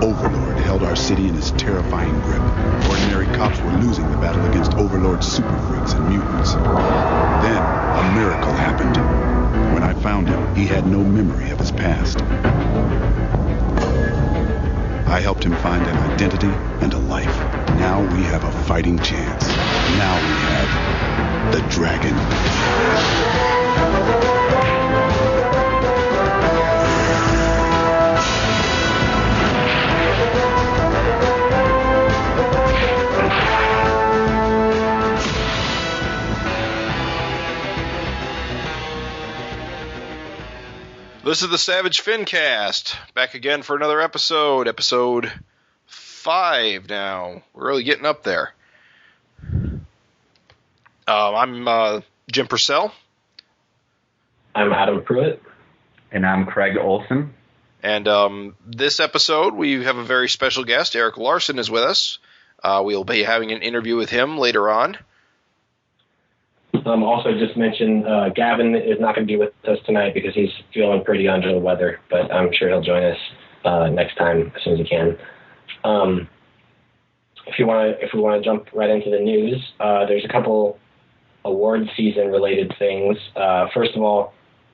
Overlord held our city in his terrifying grip. Ordinary cops were losing the battle against Overlord's super freaks and mutants. Then, a miracle happened. When I found him, he had no memory of his past. I helped him find an identity and a life. Now we have a fighting chance. Now we have the Dragon. This is the Savage FINcast, back again for another episode 5 now. We're really getting up there. I'm Jim Purcell. I'm Adam Pruitt. And I'm Craig Olson. And this episode, we have a very special guest. Erik Larsen is with us. We'll be having an interview with him later on. Also, just mention Gavin is not going to be with us tonight because he's feeling pretty under the weather, but I'm sure he'll join us next time as soon as he can. If we want to jump right into the news, there's a couple award season related things. First of all,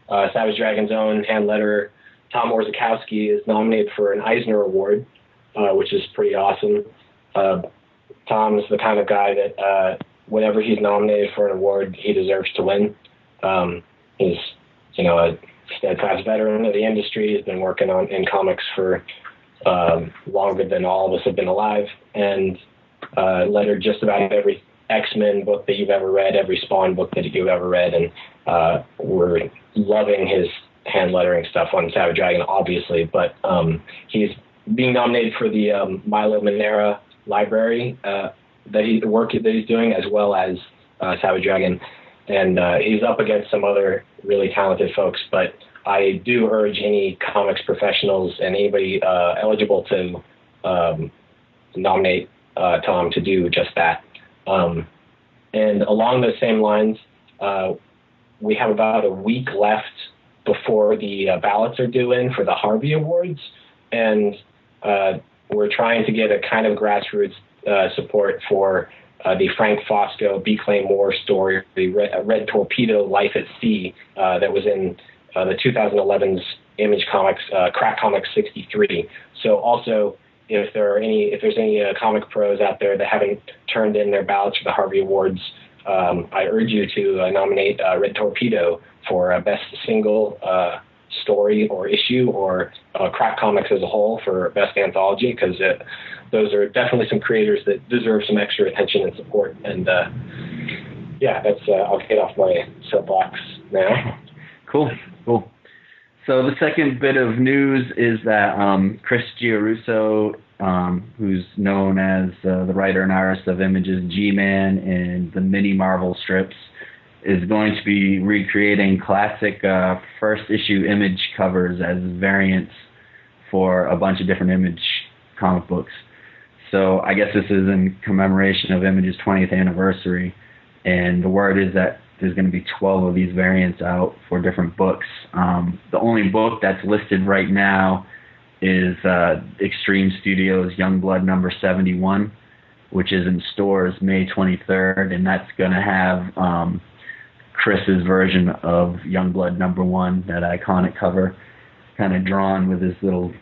Savage Dragon's own hand letterer Tom Orzechowski is nominated for an Eisner Award, which is pretty awesome. Tom is the kind of guy that whenever he's nominated for an award, he deserves to win. He's, a steadfast veteran of the industry. He's been working in comics for longer than all of us have been alive, and lettered just about every X-Men book that you've ever read, every Spawn book that you've ever read, and we're loving his hand lettering stuff on Savage Dragon, obviously, but he's being nominated for the Milo Manara Library the work that he's doing, as well as Savage Dragon, and he's up against some other really talented folks. But I do urge any comics professionals and anybody eligible to nominate Tom to do just that. And along those same lines, we have about a week left before the ballots are due in for the Harvey Awards, and we're trying to get a kind of grassroots support for the Frank Fosco B. Clay Moore story, the Red Torpedo Life at Sea, that was in the 2011's Image Comics, Crack Comics 63. So also, if there's any comic pros out there that haven't turned in their ballots for the Harvey Awards, I urge you to nominate Red Torpedo for Best Single Story or Issue, or Crack Comics as a whole for Best Anthology, because those are definitely some creators that deserve some extra attention and support. And that's I'll get off my soapbox now. Cool. So the second bit of news is that Chris Giarrusso, who's known as the writer and artist of Image's G-Man and the mini Marvel strips, is going to be recreating classic first issue Image covers as variants for a bunch of different Image comic books. So I guess this is in commemoration of Image's 20th anniversary, and the word is that there's going to be 12 of these variants out for different books. The only book that's listed right now is Extreme Studios' Youngblood number 71, which is in stores May 23rd, and that's going to have Chris's version of Youngblood number 1, that iconic cover, kind of drawn with his little,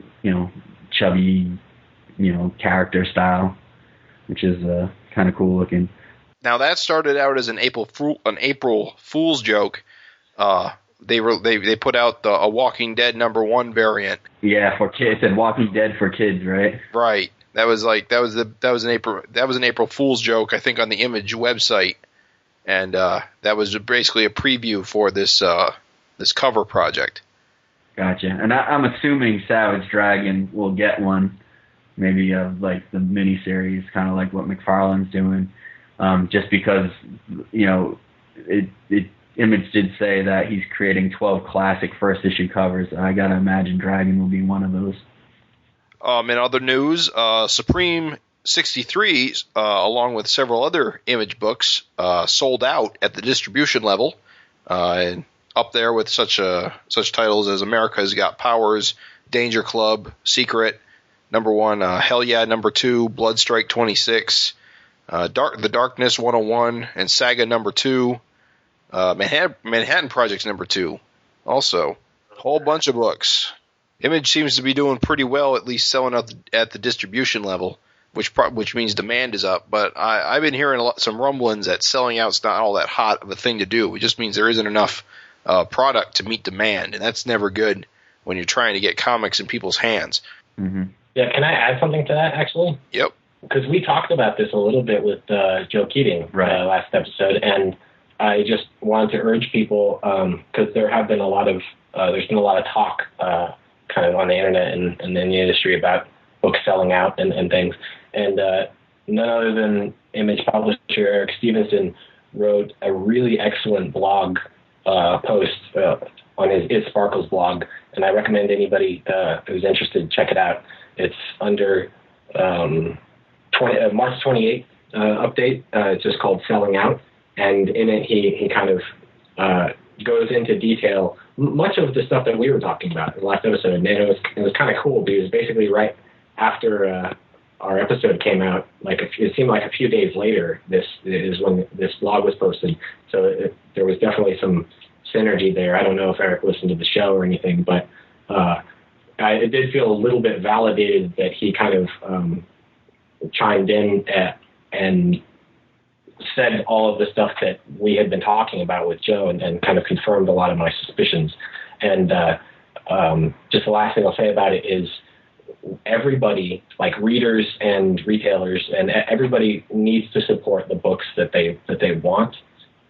chubby, character style, which is kind of cool looking. Now that started out as an April Fool's joke. They put out a Walking Dead number 1 variant. Yeah, for kids. It said Walking Dead for kids, right? Right. That was an April Fool's joke, I think, on the Image website, and that was basically a preview for this cover project. Gotcha. And I'm assuming Savage Dragon will get one, maybe like the miniseries, kind of like what McFarlane's doing, just because Image did say that he's creating 12 classic first issue covers. I gotta imagine Dragon will be one of those. In other news, Supreme 63, along with several other Image books, sold out at the distribution level, and up there with such titles as America's Got Powers, Danger Club, Secret, number 1, Hell Yeah, number 2, Bloodstrike 26, The Darkness 101, and Saga number 2, Manhattan Project's number 2. Also, a whole bunch of books. Image seems to be doing pretty well, at least selling out at the distribution level, which means demand is up. But I've been hearing some rumblings that selling out's not all that hot of a thing to do. It just means there isn't enough product to meet demand, and that's never good when you're trying to get comics in people's hands. Mm-hmm. Yeah, can I add something to that, actually? Yep. Because we talked about this a little bit with Joe Keating last episode, and I just wanted to urge people, because there have been there's been a lot of talk kind of on the internet and in the industry about books selling out and things. And none other than Image publisher Eric Stevenson wrote a really excellent blog post on his It Sparkles blog, and I recommend anybody who's interested check it out. It's under March 28th update. It's just called Selling Out, and in it he kind of goes into detail much of the stuff that we were talking about in the last episode, and it was kind of cool because basically right after our episode came out, it seemed like a few days later, this is when this blog was posted. So there was definitely some synergy there. I don't know if Eric listened to the show or anything, but it did feel a little bit validated that he kind of chimed in and said all of the stuff that we had been talking about with Joe and kind of confirmed a lot of my suspicions. And just the last thing I'll say about it is everybody, like readers and retailers, and everybody needs to support the books that they want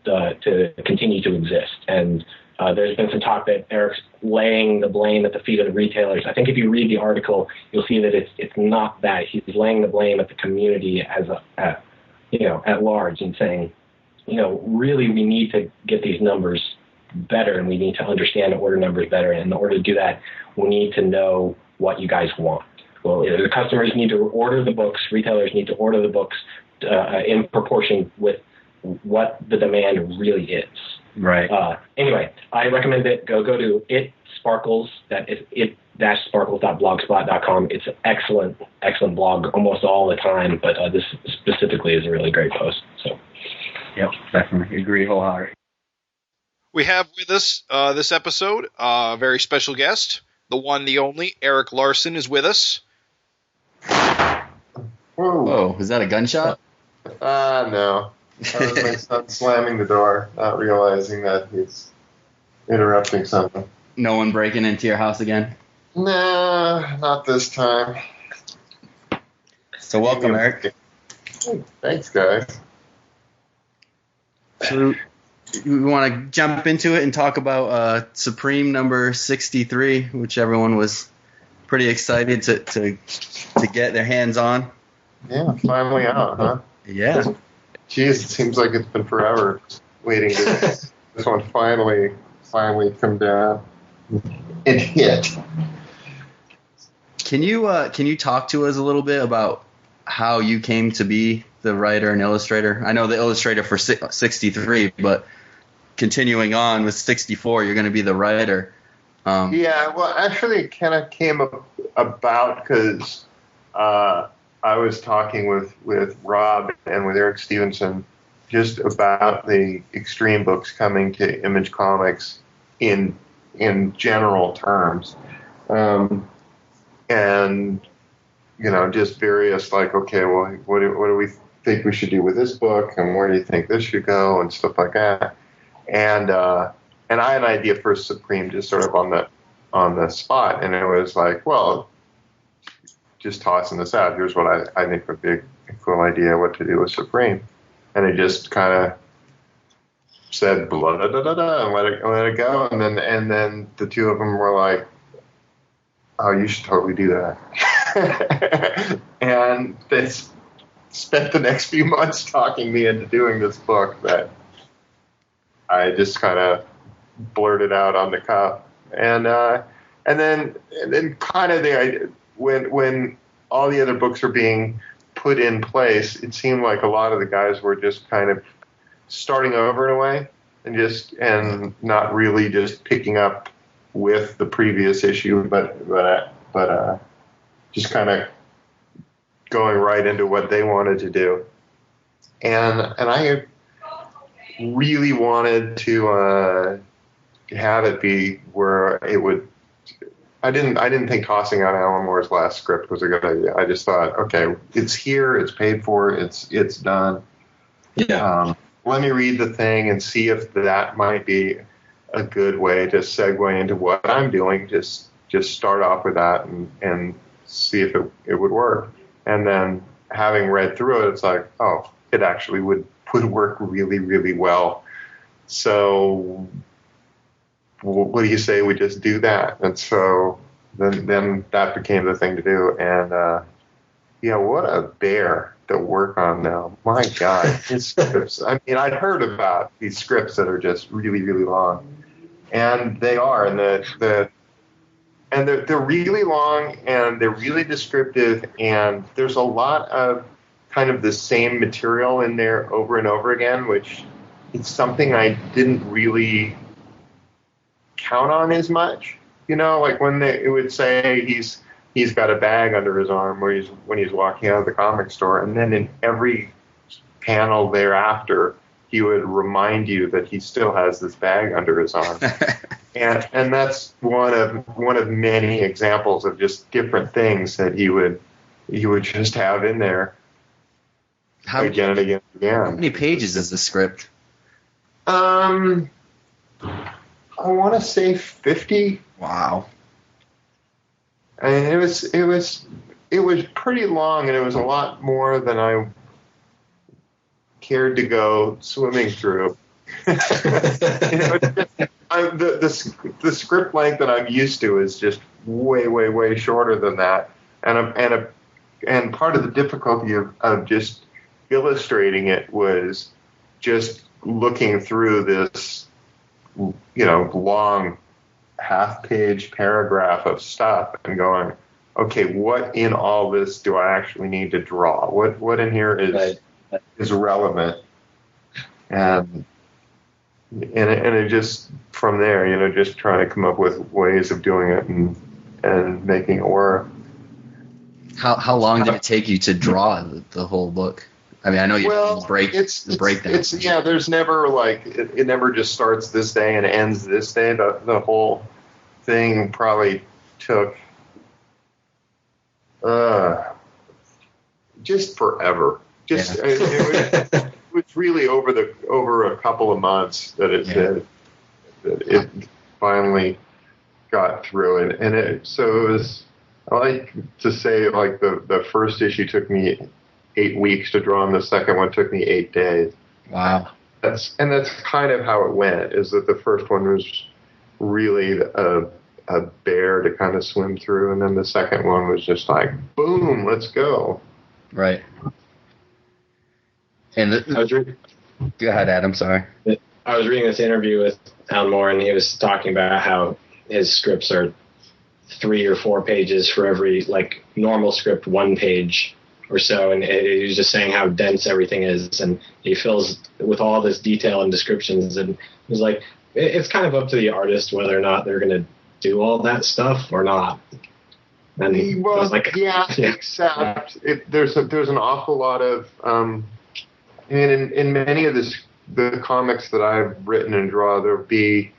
to continue to exist. And there's been some talk that Eric's laying the blame at the feet of the retailers. I think if you read the article, you'll see that it's not that. He's laying the blame at the community at large and saying, really we need to get these numbers better, and we need to understand the order numbers better. And in order to do that, we need to know what you guys want. Well, the customers need to order the books, retailers need to order the books in proportion with what the demand really is. Right. Anyway, I recommend it. Go to It Sparkles. That is it-sparkles.blogspot.com. It's an excellent blog almost all the time, but this specifically is a really great post. So, yep, definitely agree wholeheartedly. We have with us this episode a very special guest, the one, the only, Erik Larsen is with us. Whoa, is that a gunshot? No. That was my son slamming the door, not realizing that he's interrupting something. No one breaking into your house again? Nah, not this time. So welcome, Erik. Thanks, guys. So we want to jump into it and talk about Supreme number 63, which everyone was pretty excited to get their hands on. Yeah, finally out, huh? Yeah. Jeez, it seems like it's been forever waiting to this one finally come down and hit. Can you talk to us a little bit about how you came to be the writer and illustrator? I know the illustrator for 63, but continuing on with 64, you're going to be the writer. Yeah, well, actually, it kind of came about because I was talking with Rob and with Eric Stevenson just about the Extreme books coming to Image Comics in general terms. And, just various okay, well, what do we think we should do with this book, and where do you think this should go, and stuff like that. And I had an idea for Supreme just sort of on the spot, and it was like, well, just tossing this out. Here's what I think would be a cool idea what to do with Supreme. And it just kind of said blah da da da da and let it go. And then the two of them were like, "Oh, you should totally do that." And they spent the next few months talking me into doing this book that I just kind of blurted out on the cuff. And then kind of the idea. When all the other books were being put in place, it seemed like a lot of the guys were just kind of starting over in a way, and not really just picking up with the previous issue, but just kind of going right into what they wanted to do. And I really wanted to have it be where it would. I didn't think tossing out Alan Moore's last script was a good idea. I just thought, okay, it's here, it's paid for, it's done. Yeah. Let me read the thing and see if that might be a good way to segue into what I'm doing. Just start off with that and see if it would work. And then having read through it, it's like, oh, it actually would work really, really well. So what do you say we just do that? And so then that became the thing to do. And what a bear to work on now. My God, his scripts. I mean, I'd heard about these scripts that are just really, really long, and they are, and they're really long and they're really descriptive, and there's a lot of kind of the same material in there over and over again, which is something I didn't really count on as much. Like when it would say he's got a bag under his arm when he's walking out of the comic store, and then in every panel thereafter he would remind you that he still has this bag under his arm. and that's one of many examples of just different things that he would just have in there again and again and again. How many pages is the script? I want to say 50. Wow. And it was pretty long, and it was a lot more than I cared to go swimming through. The script length that I'm used to is just way, way, way shorter than that, and part of the difficulty of just illustrating it was just looking through this, long half-page paragraph of stuff and going, okay, what in all this do I actually need to draw? What in here is relevant? And it just from there, just trying to come up with ways of doing it and making it work. How long did it take you to draw the whole book? I mean, I know you break the breakdown. There's never it never just starts this day and ends this day. The whole thing probably took just forever. It was really over a couple of months that it finally got through it, and it was. I like to say the first issue took me 8 weeks to draw, and the second one took me 8 days. Wow. That's kind of how it went, is that the first one was really a bear to kind of swim through, and then the second one was just like, boom, let's go. Right. And go ahead, Adam, sorry. I was reading this interview with Alan Moore, and he was talking about how his scripts are 3 or 4 pages for every, normal script, 1 page or so, and he was just saying how dense everything is, and he fills with all this detail and descriptions, and he was like, it's kind of up to the artist whether or not they're going to do all that stuff or not. And except there's an awful lot of in many of the comics that I've written and draw, there'll be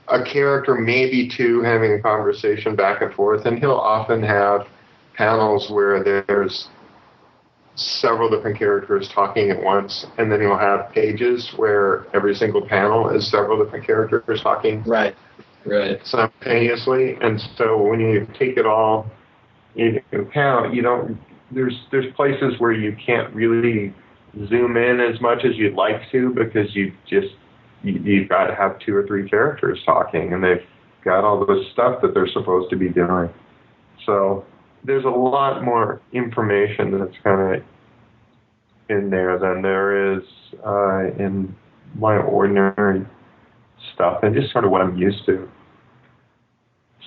a character, maybe two, having a conversation back and forth, and he'll often have panels where there's several different characters talking at once, and then he'll have pages where every single panel is several different characters talking right simultaneously. And so when you take it all into account, there's places where you can't really zoom in as much as you'd like to, because you've got to have 2 or 3 characters talking, and they've got all this stuff that they're supposed to be doing. So there's a lot more information that's kind of in there than there is in my ordinary stuff, and just sort of what I'm used to.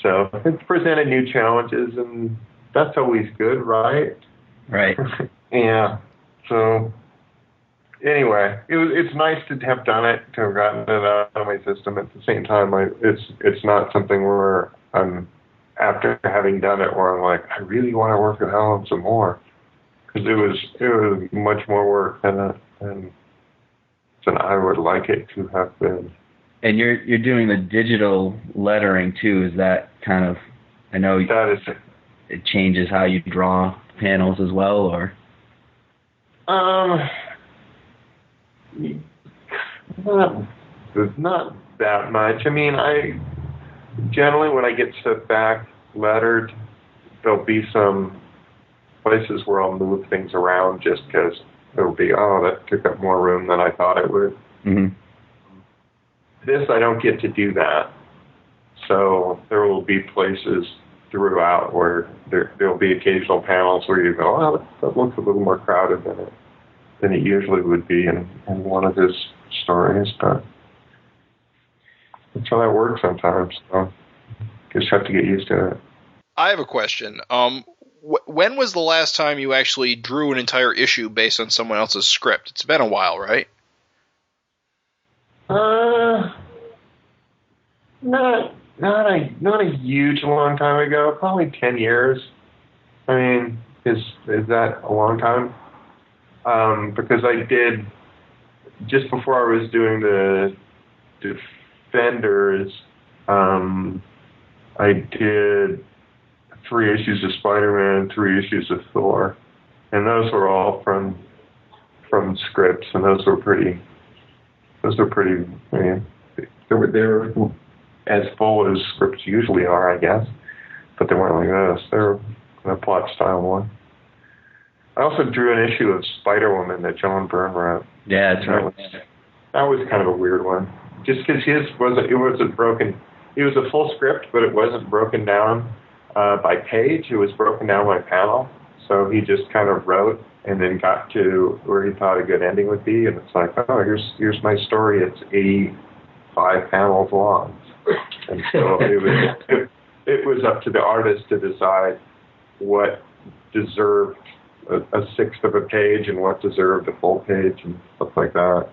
So it's presented new challenges, and that's always good, right? Right. Yeah. So anyway, it's nice to have done it, to have gotten it out of my system. At the same time, it's not something where I'm after having done it, where I'm like, I really want to work with Alan some more, because it was much more work than I would like it to have been. And you're doing the digital lettering too. Is that kind of? I know that is. It changes how you draw panels as well, or? Not that much. I mean, I generally, when I get stuff back lettered, there'll be some places where I'll move things around just because it'll be, that took up more room than I thought it would. Mm-hmm. This, I don't get to do that. So there will be places throughout where there'll be occasional panels where you go, that looks a little more crowded than it usually would be in one of his stories, but that's how that works sometimes. So just have to get used to it. I have a question. When was the last time you actually drew an entire issue based on someone else's script? It's been a while, right? Not a huge long time ago. Probably 10 years. I mean, is that a long time? Because I did, just before I was doing the Defenders, I did 3 issues of Spider-Man, 3 issues of Thor, and those were all from scripts, and those were pretty. I mean, they were as full as scripts usually are, I guess, but they weren't like this. They were a plot style one. I also drew an issue of Spider-Woman that John Byrne wrote. Yeah, that's right. That was kind of a weird one, just because his wasn't broken. It was a full script, but it wasn't broken down by page. It was broken down by panel. So he just kind of wrote and then got to where he thought a good ending would be, and it's like, here's my story. It's 85 panels long, and so it was up to the artist to decide what deserved a sixth of a page and what deserved a full page and stuff like that.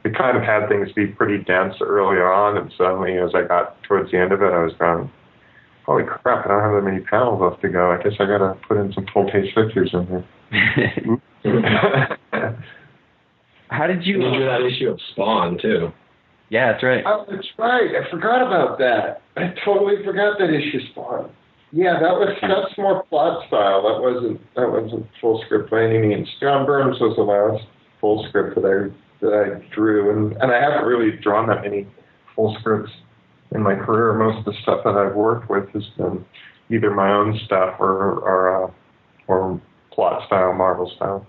It kind of had things be pretty dense early on, and suddenly as I got towards the end of it, I was going, holy crap, I don't have that many panels left to go. I guess I got to put in some full-page pictures in here. How did you do that issue of Spawn, too? Yeah, that's right. Oh, that's right. I forgot about that. I totally forgot that issue Spawn. Yeah, that's more plot style. That wasn't full script by any means. John Burns was the last full script that I drew, and I haven't really drawn that many full scripts in my career. Most of the stuff that I've worked with has been either my own stuff or plot style, Marvel style.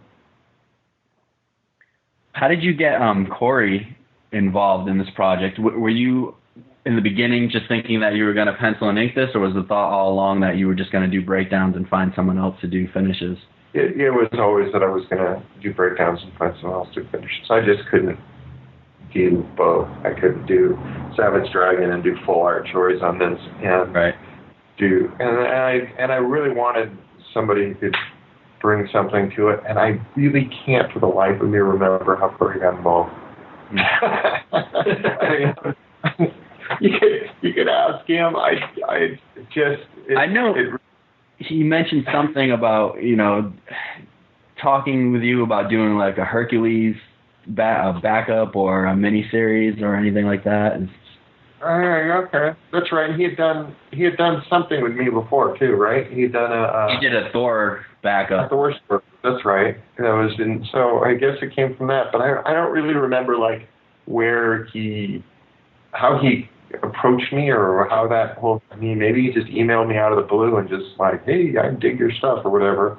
How did you get Corey involved in this project? Were you in the beginning just thinking that you were going to pencil and ink this, or was the thought all along that you were just going to do breakdowns and find someone else to do finishes? It was always that I was going to do breakdowns and find someone else to do finishes. I just couldn't do both. I couldn't do Savage Dragon and do full art stories on this, and right. I really wanted somebody who could bring something to it, and I really can't for the life of me remember how Corey got involved. You could ask him. I know. He mentioned something about, talking with you about doing like a Hercules backup or a miniseries or anything like that. Okay, that's right. He had done something with me before too, right? He did a Thor backup. Thor story. That's right. So I guess it came from that, but I don't really remember like how he approached me or how that whole. I mean, maybe he just emailed me out of the blue and just like, hey, I dig your stuff or whatever.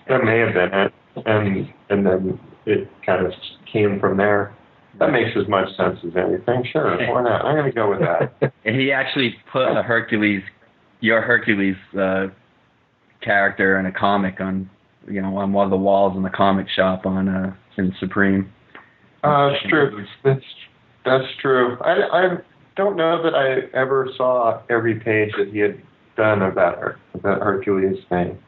That may have been it, and then it kind of came from there. That makes as much sense as anything. Sure, why not? I'm going to go with that. And he actually put your Hercules character in a comic on one of the walls in the comic shop in Supreme. It's true. That's true. I don't know that I ever saw every page that he had done of that Hercules thing.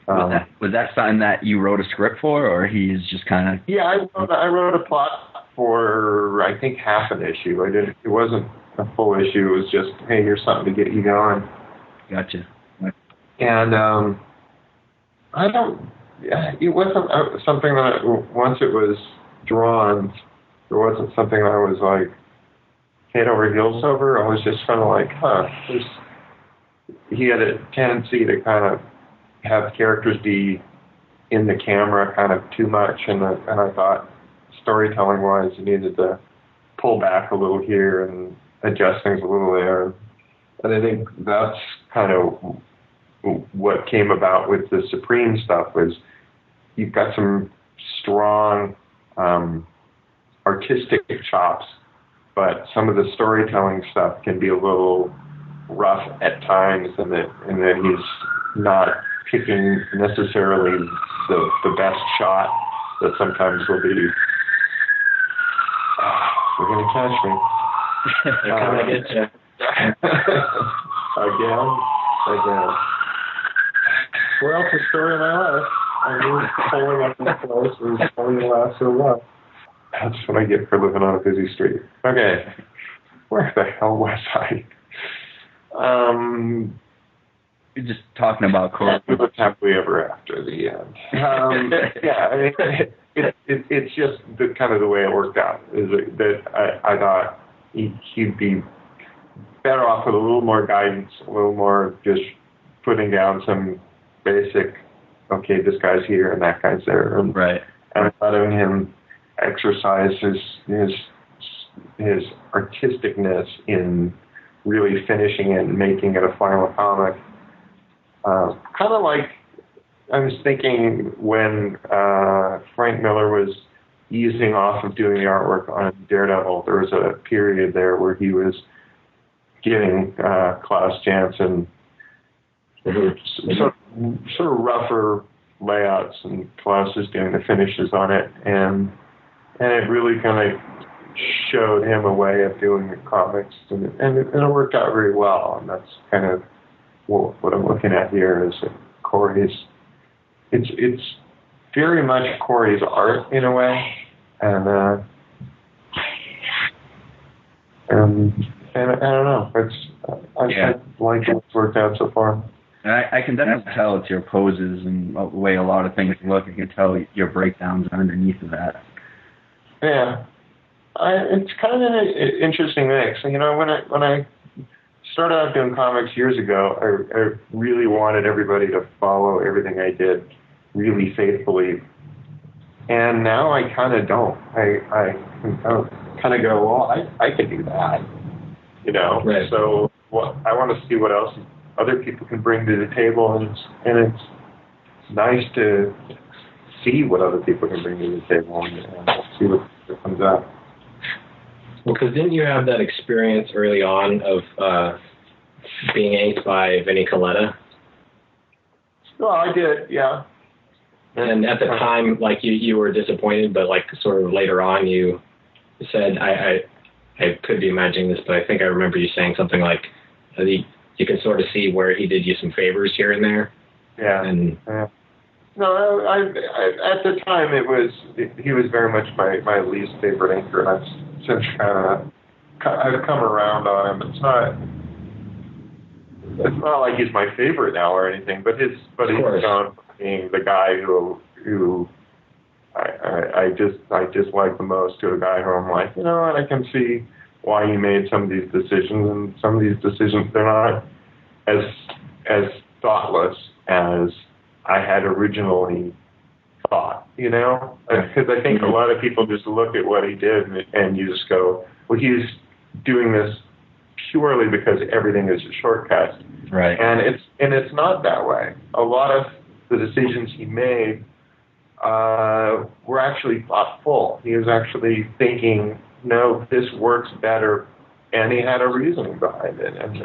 Was that something that you wrote a script for, or he's just kind of? Yeah, I wrote a plot for I think half an issue. It wasn't a full issue. It was just, hey, here's something to get you going. Gotcha. And I don't. It wasn't something that once it was drawn, it wasn't something I was like head over heels over. I was just kind of like, he had a tendency to kind of have characters be in the camera kind of too much, and I thought storytelling wise, you needed to pull back a little here and adjust things a little there. And I think that's kind of what came about with the Supreme stuff was you've got some strong artistic chops, but some of the storytelling stuff can be a little rough at times, and that he's not picking necessarily the best shot that sometimes will be. They're going to catch me. They're coming to get you. Again. Well, it's the story of my life. I mean, pulling up the clothes and pulling the last of love. That's what I get for living on a busy street. Okay. Where the hell was I? You're just talking about Corey. We lived happily ever after the end. Yeah, I mean, it's just kind of the way it worked out. Is that I thought he'd be better off with a little more guidance, a little more just putting down some basic, okay, this guy's here and that guy's there. And, right. And letting him exercise his artisticness in really finishing it and making it a final comic. Kind of like I was thinking when Frank Miller was easing off of doing the artwork on Daredevil, there was a period there where he was giving Klaus Janson sort of rougher layouts, and Klaus is doing the finishes on it, and it really kind of showed him a way of doing the comics, and it worked out very well, and that's kind of what I'm looking at here is Corey's. It's very much Corey's art in a way, and I don't know. I like how it's worked out so far. I can definitely tell it's your poses and the way a lot of things look. I can tell your breakdowns are underneath of that. Yeah, it's kind of an interesting mix. You know, when I started out doing comics years ago, I really wanted everybody to follow everything I did really faithfully, and now I kind of don't. I kind of go, well, I can do that, you know. Right. So I want to see what else other people can bring to the table, and it's nice to see what other people can bring to the table and see what comes out. Well, because didn't you have that experience early on of being inked by Vinnie Coletta? Well, I did, yeah. And at the time, like you were disappointed, but like sort of later on, you said, I could be imagining this, but I think I remember you saying something like you can sort of see where he did you some favors here and there. Yeah. Yeah. No, I at the time he was very much my least favorite inker, and I've since I've come around on him. It's not like he's my favorite now or anything, but he's gone from being the guy who I just like the most to a guy who I'm like, you know what, I can see why he made some of these decisions, and some of these decisions, they're not as thoughtless as I had originally thought, you know? Because I think a lot of people just look at what he did and you just go, well, he's doing this purely because everything is a shortcut. Right. And it's not that way. A lot of the decisions he made were actually thoughtful. He was actually thinking, no, this works better, and he had a reasoning behind it. And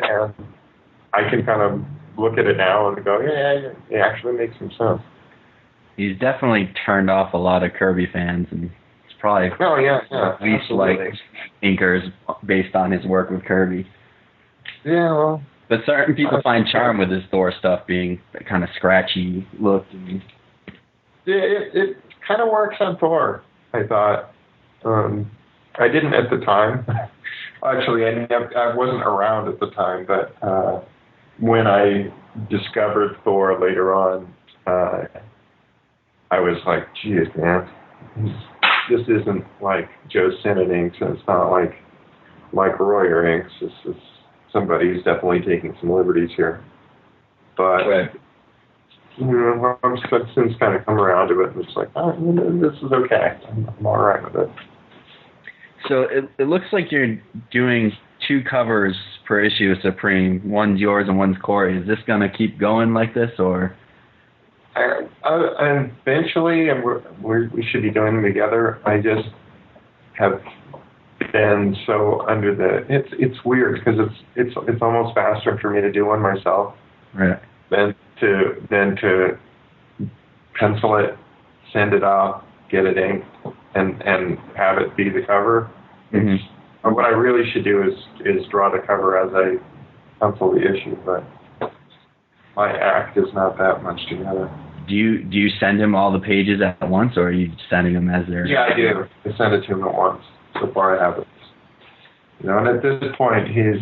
I can kind of look at it now and go, yeah, it actually makes some sense. He's definitely turned off a lot of Kirby fans, and it's probably at least like inkers based on his work with Kirby. Yeah, well. But certain people find charm with his Thor stuff being kind of scratchy look. It kind of works on Thor, I thought. I didn't at the time. Actually, I wasn't around at the time, but when I discovered Thor later on, I was like, geez, man, this isn't like Joe Sinnott inks, and it's not like Mike Royer inks. This is somebody who's definitely taking some liberties here. But I'm since kind of come around to it, and it's like, this is okay. I'm all right with it. So it looks like you're doing 2 covers per issue of Supreme. One's yours and one's Corey. Is this going to keep going like this, or? Eventually, and we should be doing them together. I just have been so under the. It's weird because it's almost faster for me to do one myself, right? Than to pencil it, send it off, get it inked, and have it be the cover. Mm-hmm. What I really should do is draw the cover as I pencil the issue, but my act is not that much together. Do you send him all the pages at once, or are you sending them as they're? Yeah, I do. I send it to him at once. So far, I have it. And at this point, he's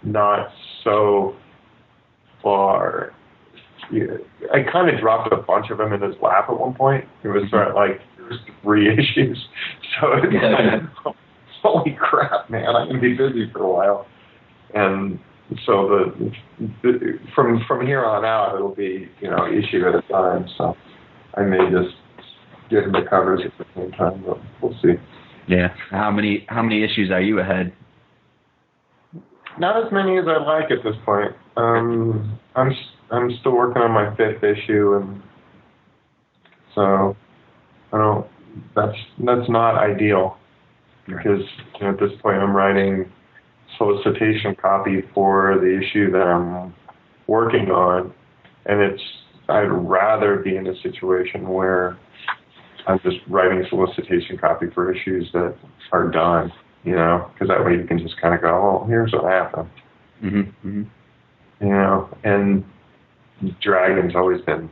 not so far. I kind of dropped a bunch of them in his lap at one point. It was sort of like, there's 3 issues. So it's kind of, holy crap, man, I'm going to be busy for a while. And so from here on out, it'll be, issue at a time. So I may just give him the covers at the same time, but we'll see. Yeah. How many issues are you ahead? Not as many as I'd like at this point. I'm still working on my 5th issue, and so that's not ideal, because at this point I'm writing solicitation copy for the issue that I'm working on, and I'd rather be in a situation where I'm just writing solicitation copy for issues that are done, because that way you can just kind of go, oh, here's what happened. Mm-hmm. And Dragon's always been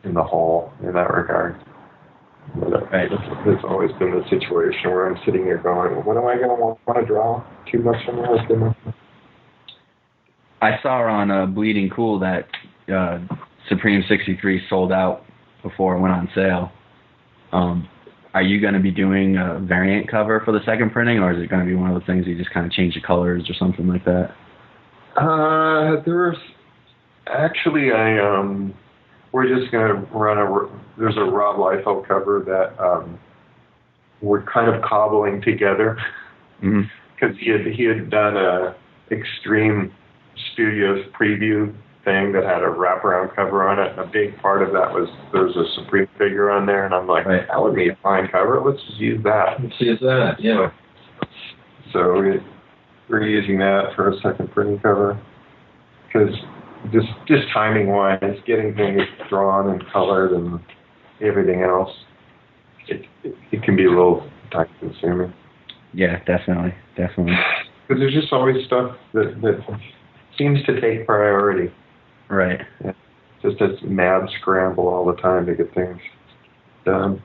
in the hole in that regard. Right. It's always been the situation where I'm sitting here going, what am I going to want to draw? Too much on this? I saw on Bleeding Cool that Supreme 63 sold out before it went on sale. Are you going to be doing a variant cover for the second printing, or is it going to be one of those things you just kind of change the colors or something like that? There's actually we're just going to there's a Rob Liefeld cover that we're kind of cobbling together, because he had done a Extreme Studios preview thing that had a wraparound cover on it, and a big part of that was there's a Supreme figure on there, and I'm like, that would be a fine cover. Let's just use that. Let's use that, yeah. So we're using that for a second printing cover, because just timing wise, getting things drawn and colored and everything else, it can be a little time consuming. Yeah, definitely. Because there's just always stuff that seems to take priority. Right. Yeah. Just a mad scramble all the time to get things done.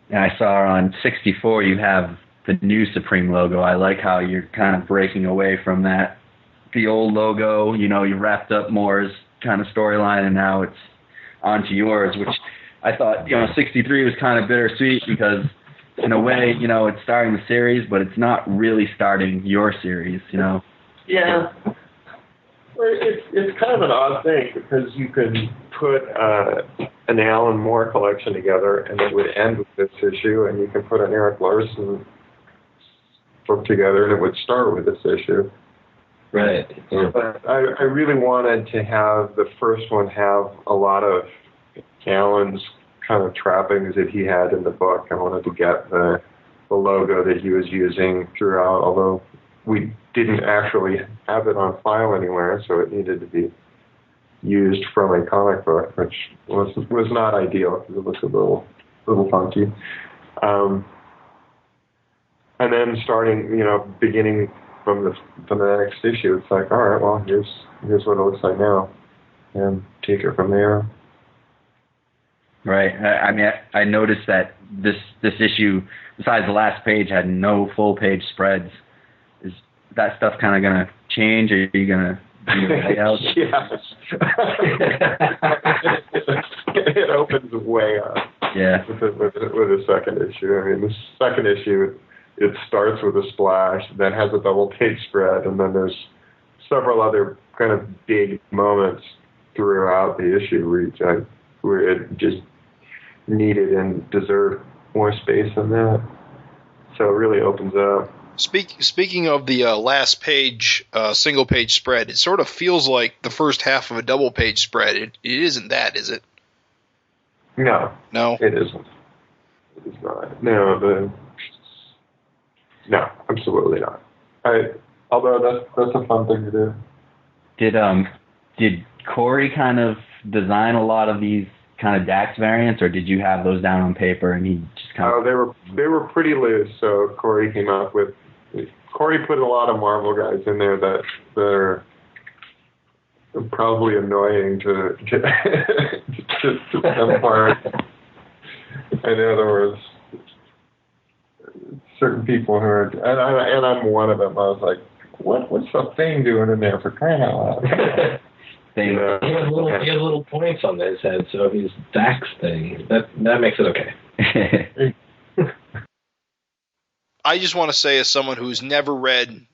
And I saw on 64 you have the new Supreme logo. I like how you're kind of breaking away from the old logo. You wrapped up Moore's kind of storyline, and now it's onto yours, which I thought, 63 was kind of bittersweet, because in a way, it's starting the series, but it's not really starting your series, Yeah. It's kind of an odd thing, because you can put an Alan Moore collection together and it would end with this issue, and you can put an Erik Larsen book together and it would start with this issue. Right. Yeah. But I really wanted to have the first one have a lot of Alan's kind of trappings that he had in the book. I wanted to get the logo that he was using throughout, although we didn't actually have it on file anywhere, so it needed to be used from a comic book, which was not ideal because it looks a little funky. And then beginning from the next issue, it's like, all right, well, here's what it looks like now, and take it from there. Right. I mean, I noticed that this issue, besides the last page, had no full page spreads. Is that stuff kind of going to change? Are you going to layout. Yes. It opens way up. Yeah. With the second issue. I mean, the second issue, it starts with a splash, then has a double page spread, and then there's several other kind of big moments throughout the issue where it just needed and deserved more space than that. So it really opens up. Speaking of the last page, single page spread, it sort of feels like the first half of a double page spread. It isn't that, is it? No. No? It isn't. It is not. No, absolutely not. Although that's a fun thing to do. Did Corey kind of design a lot of these kind of Dax variants, or did you have those down on paper and he just kind of... Oh, they were pretty loose, so Corey came up with... Corey put a lot of Marvel guys in there that are probably annoying to some part. In other words, certain people who are... And I'm one of them. I was like, what's the thing doing in there for crying out loud? He has little points on his head, so if he's Dax thing, that makes it okay. I just want to say, as someone who's never read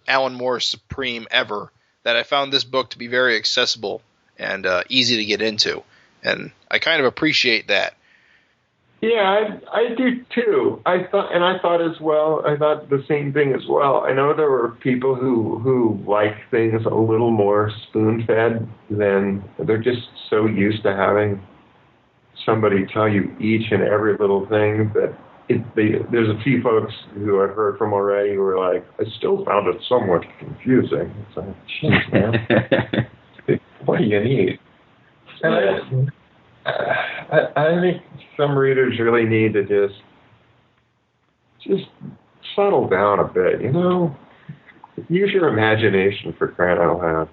Alan Moore's Supreme ever, that I found this book to be very accessible and easy to get into, and I kind of appreciate that. Yeah, I do too. I thought as well. I thought the same thing as well. I know there were people who like things a little more spoon-fed than they're just so used to having somebody tell you each and every little thing that there's a few folks who I've heard from already who are like, I still found it somewhat confusing. It's like, jeez, man, what do you need? And I think some readers really need to just settle down a bit, you know? Use your imagination, for crying out loud.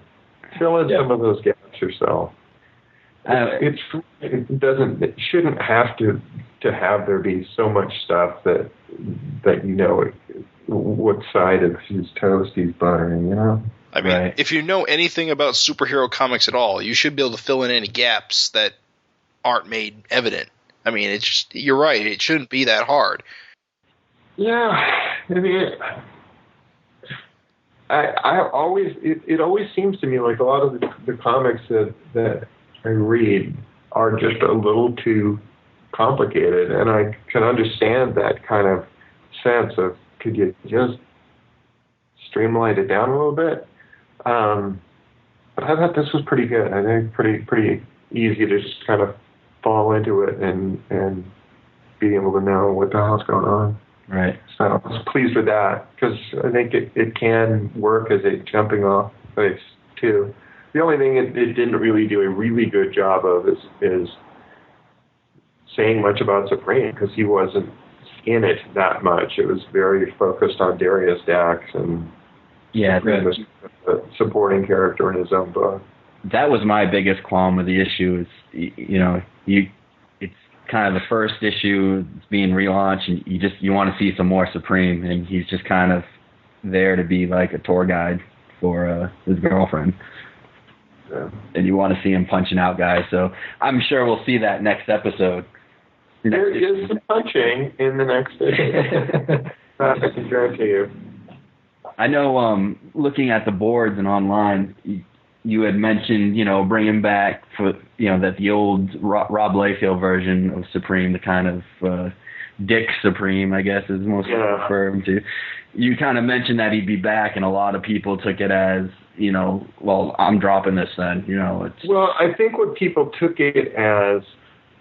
Fill in some of those gaps yourself. It shouldn't have to have there be so much stuff that you know what side of his toast he's buttering, you know? I mean, If you know anything about superhero comics at all, you should be able to fill in any gaps that aren't made evident. I mean, you're right. It shouldn't be that hard. Yeah, I mean, it always seems to me like a lot of the comics that I read are just a little too complicated, and I can understand that kind of sense of, could you just streamline it down a little bit? But I thought this was pretty good. I think pretty easy to just kind of fall into it and be able to know what the hell's going on. Right. So I was pleased with that, because I think it can work as a jumping off place too. The only thing it didn't really do a really good job of is saying much about Supreme, because he wasn't in it that much. It was very focused on Darius Dax, and Supreme was a supporting character in his own book. That was my biggest qualm with the issue. Is, you know, it's kind of the first issue, it's being relaunched, and you want to see some more Supreme, and he's just kind of there to be like a tour guide for his girlfriend. Yeah. And you want to see him punching out guys, so I'm sure we'll see that next episode. There is some punching in the next issue. I can guarantee you. I know, looking at the boards and online, you had mentioned, you know, bringing back for, you know, that the old Rob Liefeld version of Supreme, the kind of Dick Supreme, I guess is most referred to. You kind of mentioned that he'd be back, and a lot of people took it as, you know, well, I'm dropping this then, you know. Well, I think what people took it as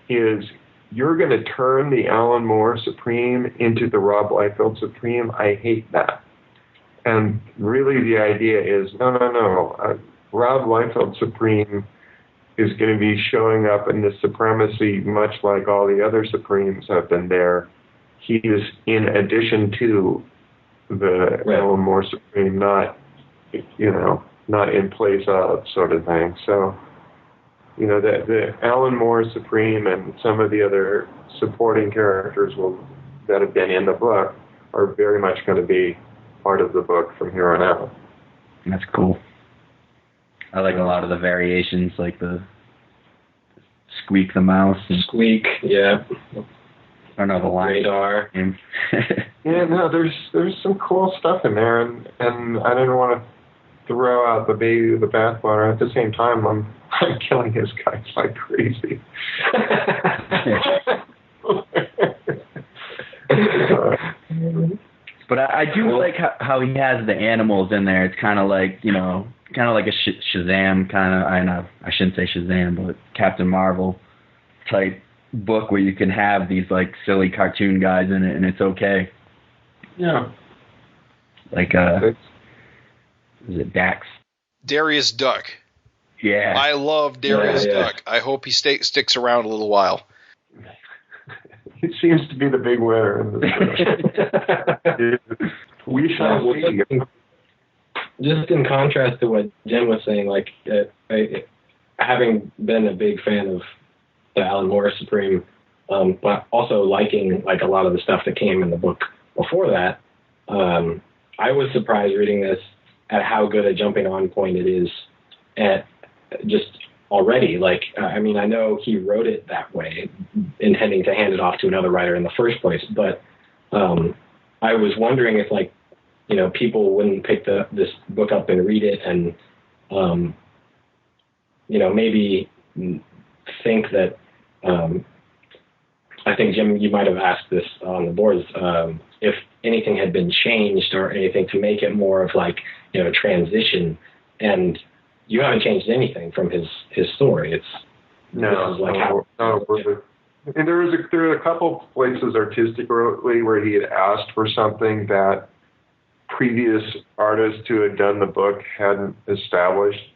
is, you're going to turn the Alan Moore Supreme into the Rob Liefeld Supreme. I hate that. And really the idea is, no. Rob Liefeld Supreme is going to be showing up in the supremacy much like all the other Supremes have been there. He is in addition to the Alan Moore Supreme, not in place of, sort of thing. So, you know, the Alan Moore Supreme and some of the other supporting characters that have been in the book are very much going to be part of the book from here on out. That's cool. I like a lot of the variations, like the Squeak the mouse. And, Squeak, yeah. I don't know, the line. Radar. Yeah, no, there's some cool stuff in there, and I didn't want to throw out the baby with the bathwater. At the same time, I'm killing his guys like crazy. But I do like how he has the animals in there. It's kind of like, you know, kind of like a Shazam kind of, I know, I shouldn't say Shazam, but Captain Marvel type book where you can have these like silly cartoon guys in it and it's okay. Yeah. Like, is it Dax? Darius Duck. Yeah. I love Darius Duck. I hope he sticks around a little while. He seems to be the big winner in this. We shall see. Just in contrast to what Jim was saying, like, having been a big fan of the Alan Moore Supreme, but also liking like a lot of the stuff that came in the book before that, I was surprised reading this at how good a jumping on point it is at just already. Like, I mean, I know he wrote it that way, intending to hand it off to another writer in the first place, but I was wondering if, like, you know, people wouldn't pick this book up and read it and, you know, maybe think that, I think, Jim, you might have asked this on the boards, if anything had been changed or anything to make it more of like, you know, transition, and you haven't changed anything from his story. It's and there were a couple places artistically where he had asked for something that previous artists who had done the book hadn't established.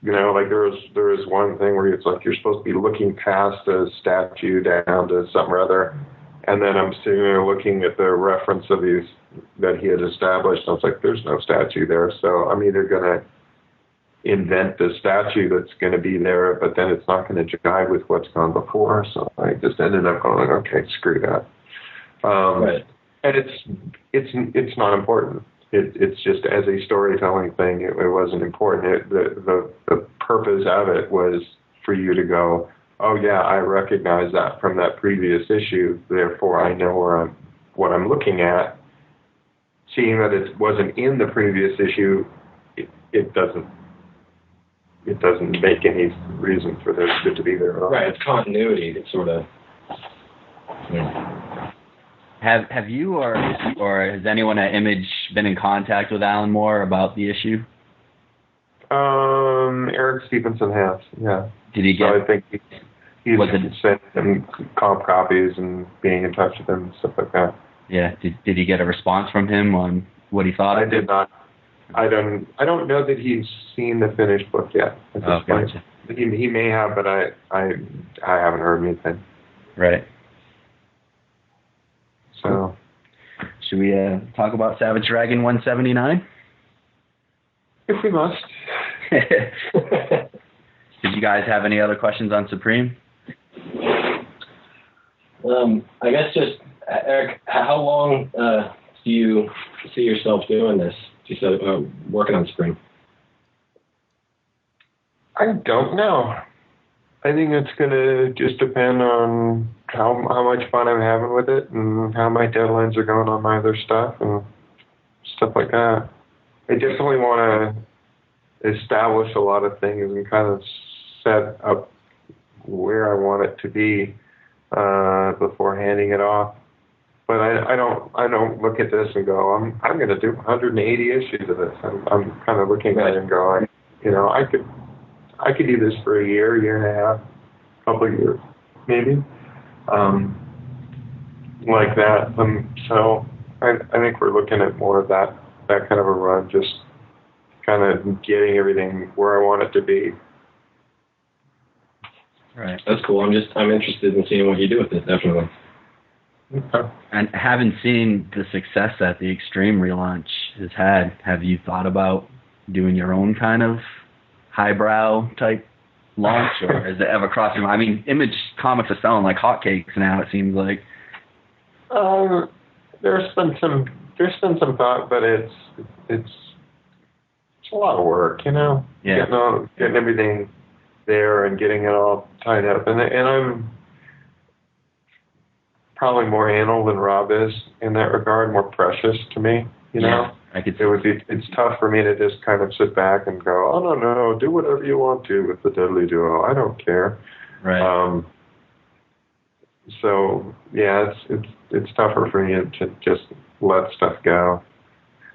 You know, like there was one thing where it's like you're supposed to be looking past a statue down to something or other, and then I'm sitting there looking at the reference of these that he had established. I was like, there's no statue there, so I'm either gonna invent the statue that's going to be there, but then it's not going to jive with what's gone before. So I just ended up going, okay, screw that. Right. And it's not important. It's just as a storytelling thing, it wasn't important. The purpose of it was for you to go, oh yeah, I recognize that from that previous issue. Therefore, I know what I'm looking at. Seeing that it wasn't in the previous issue, it doesn't make any reason for this to be there at all. Right, it's continuity. It's sort of. Yeah. Have you or has anyone at Image been in contact with Alan Moore about the issue? Eric Stevenson has, yeah. Did he get? So I think he's sent him comp copies and being in touch with him and stuff like that. Yeah. Did he get a response from him on what he thought? I did not. I don't know that he's seen the finished book yet. Oh, gotcha. He may have, but I haven't heard anything. Right. So, should we talk about Savage Dragon 179? If we must. Did you guys have any other questions on Supreme? I guess just, Eric, how long do you see yourself doing this? You said working on Supreme. I don't know. I think it's going to just depend on how much fun I'm having with it and how my deadlines are going on my other stuff and stuff like that. I definitely want to establish a lot of things and kind of set up where I want it to be before handing it off. But I don't look at this and go, I'm going to do 180 issues of this. I'm kind of looking at it and going, you know, I could do this for a year and a half, couple of years, maybe, like that. So I think we're looking at more of that kind of a run, just kind of getting everything where I want it to be. Right. That's cool. I'm interested in seeing what you do with it, definitely. Okay. And having seen the success that the Extreme relaunch has had, have you thought about doing your own kind of highbrow type launch, or has it ever crossed your mind? I mean, Image comics are selling like hotcakes now, it seems like. There's been some thought, but it's a lot of work, Yeah. Getting everything there and getting it all tied up. And I'm probably more anal than Rob is in that regard, more precious to me, you know? I could it's tough for me to just kind of sit back and go, oh, no, do whatever you want to with the Deadly Duo. I don't care. Right. So, yeah, it's tougher for me to just let stuff go.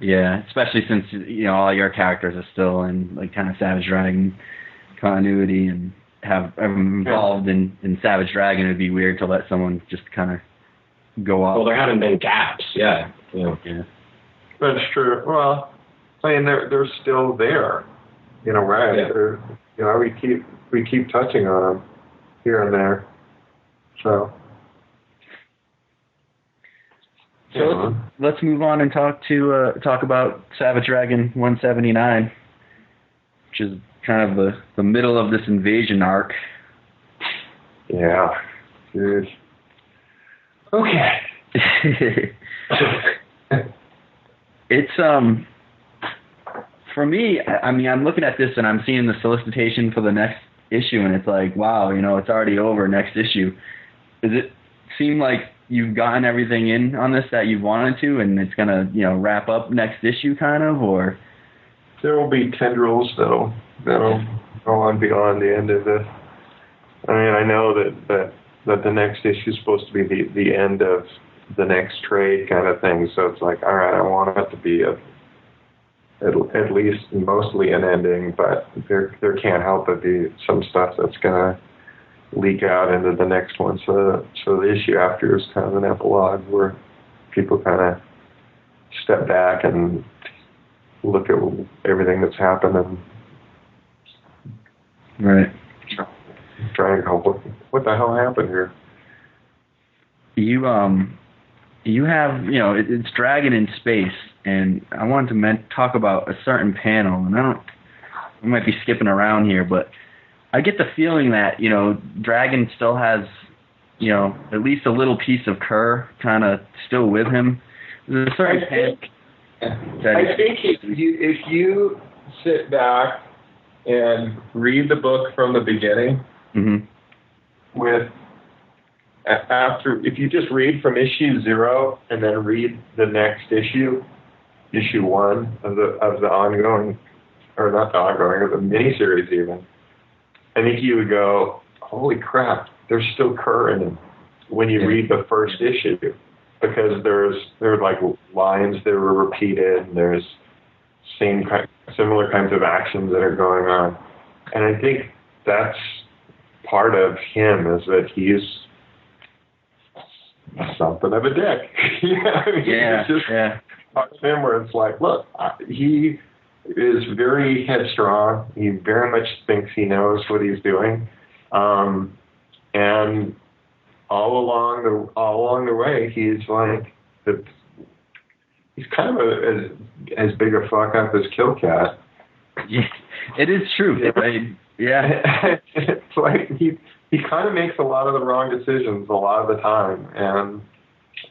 Yeah, especially since, all your characters are still in, like, kind of Savage Dragon continuity and have involved in Savage Dragon. It'd be weird to let someone just kind of go off. Well, there haven't been gaps, yeah. Yeah. That's true. Well, I mean, they're still there, right? Yeah. We keep touching on them here and there. So let's move on and talk about Savage Dragon 179, which is kind of the middle of this invasion arc. Yeah. Dude. Okay. It's for me, I mean, I'm looking at this and I'm seeing the solicitation for the next issue, and it's like, wow, it's already over, next issue. Does it seem like you've gotten everything in on this that you wanted to, and it's gonna, wrap up next issue, kind of, or? There will be tendrils that'll go on beyond the end of this. I mean, I know that the next issue is supposed to be the end of the next trade kind of thing. So it's like, all right, I want it to be at least mostly an ending, but there can't help but be some stuff that's gonna leak out into the next one. So the issue after is kind of an epilogue where people kind of step back and look at everything that's happened and right. Try and go, what the hell happened here? You have, it's Dragon in space, and I wanted to talk about a certain panel, and I might be skipping around here, but I get the feeling that, Dragon still has, at least a little piece of Kerr kind of still with him. There's a certain panel. I think if you sit back and read the book from the beginning, if you just read from issue 0 and then read the next issue 1 of the ongoing, or not the ongoing, or the miniseries even, I think you would go, holy crap, there's still Kerr in it when you read the first issue, because there are like lines that were repeated, and there's similar kinds of actions that are going on, and I think that's part of him, is that he's something of a dick. It's just part of him where it's like, look, he is very headstrong. He very much thinks he knows what he's doing, and all along the way, he's like he's kind of as big a fuck up as Killcat. Yeah, it is true. Yeah, it's like he kind of makes a lot of the wrong decisions a lot of the time,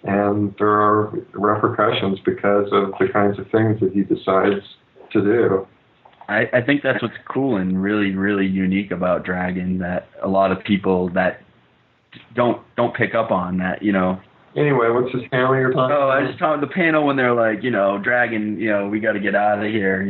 and there are repercussions because of the kinds of things that he decides to do. I think that's what's cool and really, really unique about Dragon, that a lot of people that don't pick up on that, Anyway, what's this panel you're talking about? I just talking the panel when they're like, Dragon, we got to get out of here,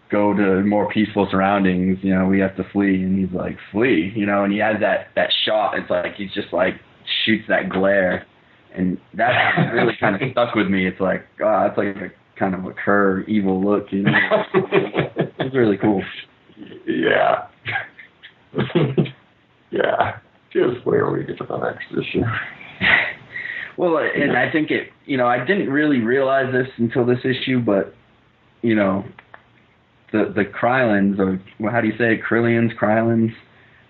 go to more peaceful surroundings, we have to flee. And he's like, flee, and he has that shot. It's like he's just like shoots that glare, and that really kind of stuck with me. It's like, it's like a kind of a Kerr evil look, It's really cool. Yeah. Yeah. Just wait till we get to the next issue. Well, and I think I didn't really realize this until this issue, but, the Krylons, or how do you say it? Krylons?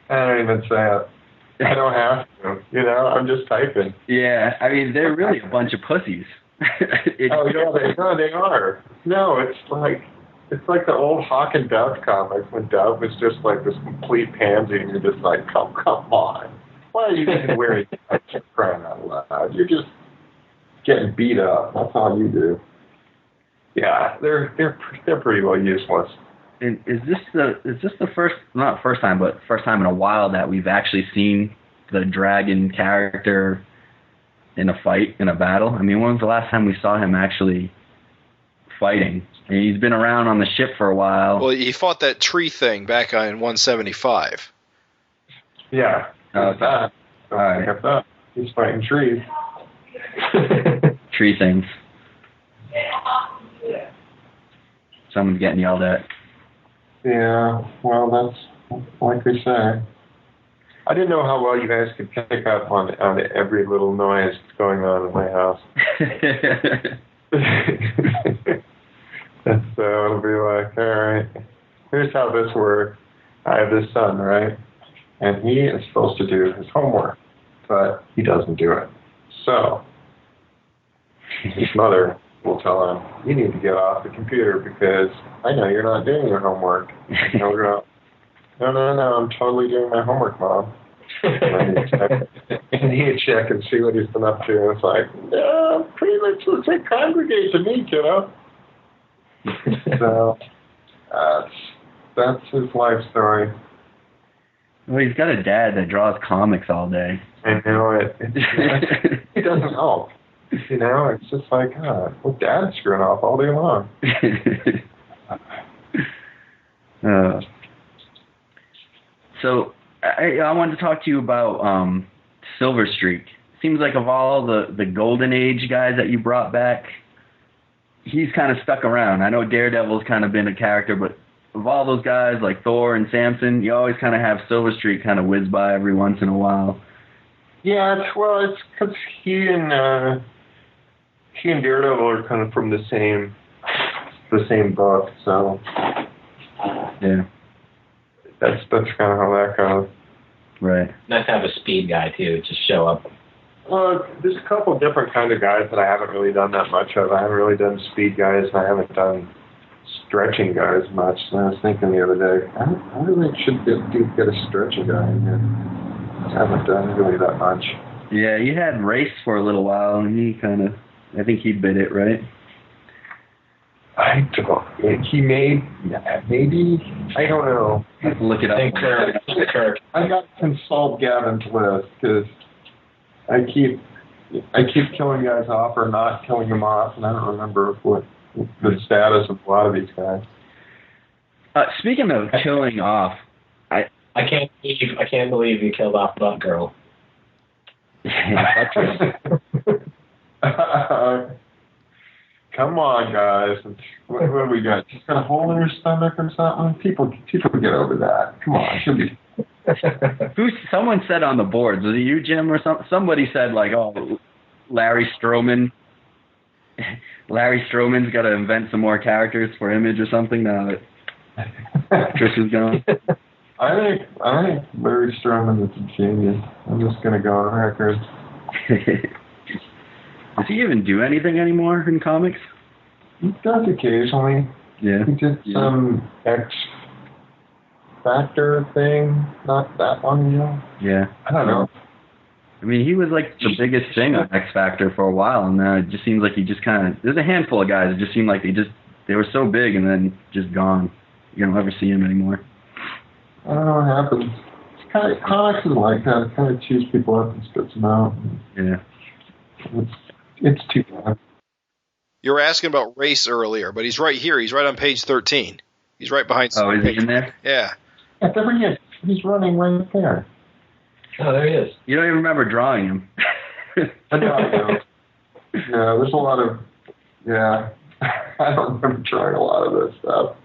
I don't even say it. I don't have to. I'm just typing. Yeah, I mean, they're really a bunch of pussies. They are. No, it's like the old Hawk and Dove comic when Dove was just like this complete pansy, and you're just like, come on. Why are you even wearing that, crying out loud? You're just getting beat up. That's all you do. Yeah, they're pretty well useless. And is this the first time in a while that we've actually seen the dragon character in a fight, in a battle? I mean, when was the last time we saw him actually fighting? I mean, he's been around on the ship for a while. Well, he fought that tree thing back in 175. Yeah, that. All right. That. He's fighting trees. Tree things. Someone's getting yelled at. Yeah, well, that's like they say. I didn't know how well you guys could pick up on every little noise that's going on in my house. So it'll be like, all right, here's how this works. I have this son, right? And he is supposed to do his homework, but he doesn't do it. So his mother will tell him, you need to get off the computer because I know you're not doing your homework. He'll go, no, I'm totally doing my homework, Mom. And he'd check and see what he's been up to. And it's like, no, pretty much looks like congregate to me, kiddo. So that's his life story. Well, he's got a dad that draws comics all day. I know it. He doesn't help. You know, it's just like, well, Dad's screwing off all day long. So I wanted to talk to you about Silver Streak. Seems like of all the Golden Age guys that you brought back, he's kind of stuck around. I know Daredevil's kind of been a character, but of all those guys like Thor and Samson, you always kind of have Silver Streak kind of whiz by every once in a while. Yeah, it's because he and Daredevil are kind of from the same book, so yeah, that's kind of how that goes. Right. Nice to have a speed guy too, just show up. There's a couple different kind of guys that I haven't really done that much of. I haven't really done speed guys, and I haven't done stretching guys much. And I was thinking the other day, I really should get a stretching guy in here. I haven't done really that much. Yeah, you had Race for a little while, and I think he bit it, right? I don't. He made maybe. I don't know. Look it up. Kirk. I got to consult Gavin's list because I keep killing guys off or not killing them off, and I don't remember what the status of a lot of these guys. Speaking of killing off, I can't believe you killed off Butt Girl. Come on, guys. What do we got? She's got a hole in her stomach or something? People get over that. Come on. She'll be... Someone said on the boards, was it you, Jim, or somebody said, like, oh, Larry Stroman's got to invent some more characters for Image or something now that Chris is gone. I think Larry Stroman is a genius. I'm just going to go on record. Does he even do anything anymore in comics? He does occasionally. Yeah. He did some X Factor thing not that long ago. Yeah. I don't know. I mean, he was like the biggest thing on X Factor for a while, and now it just seems like he just kind of... There's a handful of guys that just seem like they were so big and then just gone. You don't ever see him anymore. I don't know what happens. It's kind of, comics is like that. It kind of chews people up and spits them out. Yeah. It's too bad. You were asking about Race earlier, but he's right here. He's right on page 13. He's right behind... Oh, is he in there? Yeah. Yeah, there he is. He's running right there. Oh, there he is. You don't even remember drawing him. No, there's a lot of... Yeah. I don't remember drawing a lot of this stuff.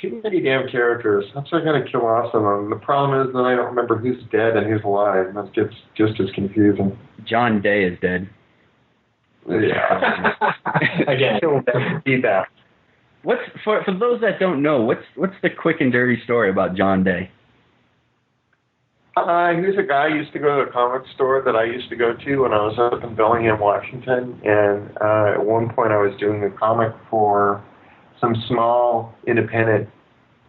Too many damn characters. That's why I gotta kill off some of them. The problem is that I don't remember who's dead and who's alive. That gets just as confusing. John Day is dead. Yeah. Again. He'll never be that. What's for those that don't know, what's the quick and dirty story about John Day? He's a guy who used to go to the comic store that I used to go to when I was up in Bellingham, Washington, and at one point I was doing a comic for some small independent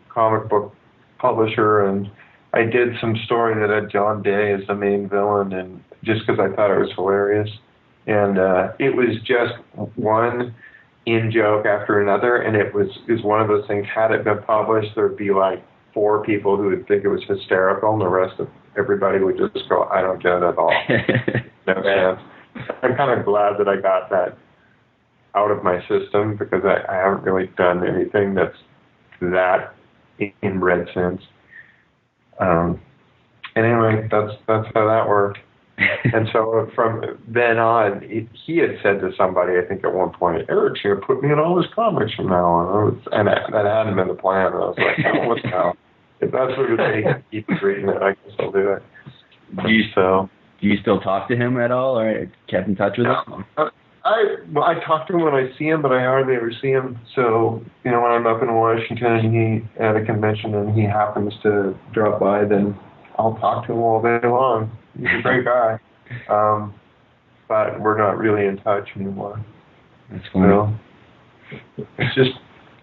comic book publisher, and I did some story that had John Day as the main villain, and just because I thought it was hilarious. And it was just one in joke after another, and it was one of those things. Had it been published, there'd be like 4 people who would think it was hysterical, and the rest of everybody would just go, "I don't get it at all." No sense. I'm kind of glad that I got that out of my system, because I haven't really done anything that's that inbred since. Anyway, that's how that worked. And so from then on, he had said to somebody, I think at one point, "Eric's going to put me in all his comics from now on." And that hadn't been the plan. And I was like, "Oh, what the hell? If that's what it takes to keep reading it, I guess I'll do it." Do you still talk to him at all, or kept in touch with him? I talk to him when I see him, but I hardly ever see him. So, when I'm up in Washington and he at a convention and he happens to drop by, then I'll talk to him all day long. He's a great guy. But we're not really in touch anymore. That's funny. It's just,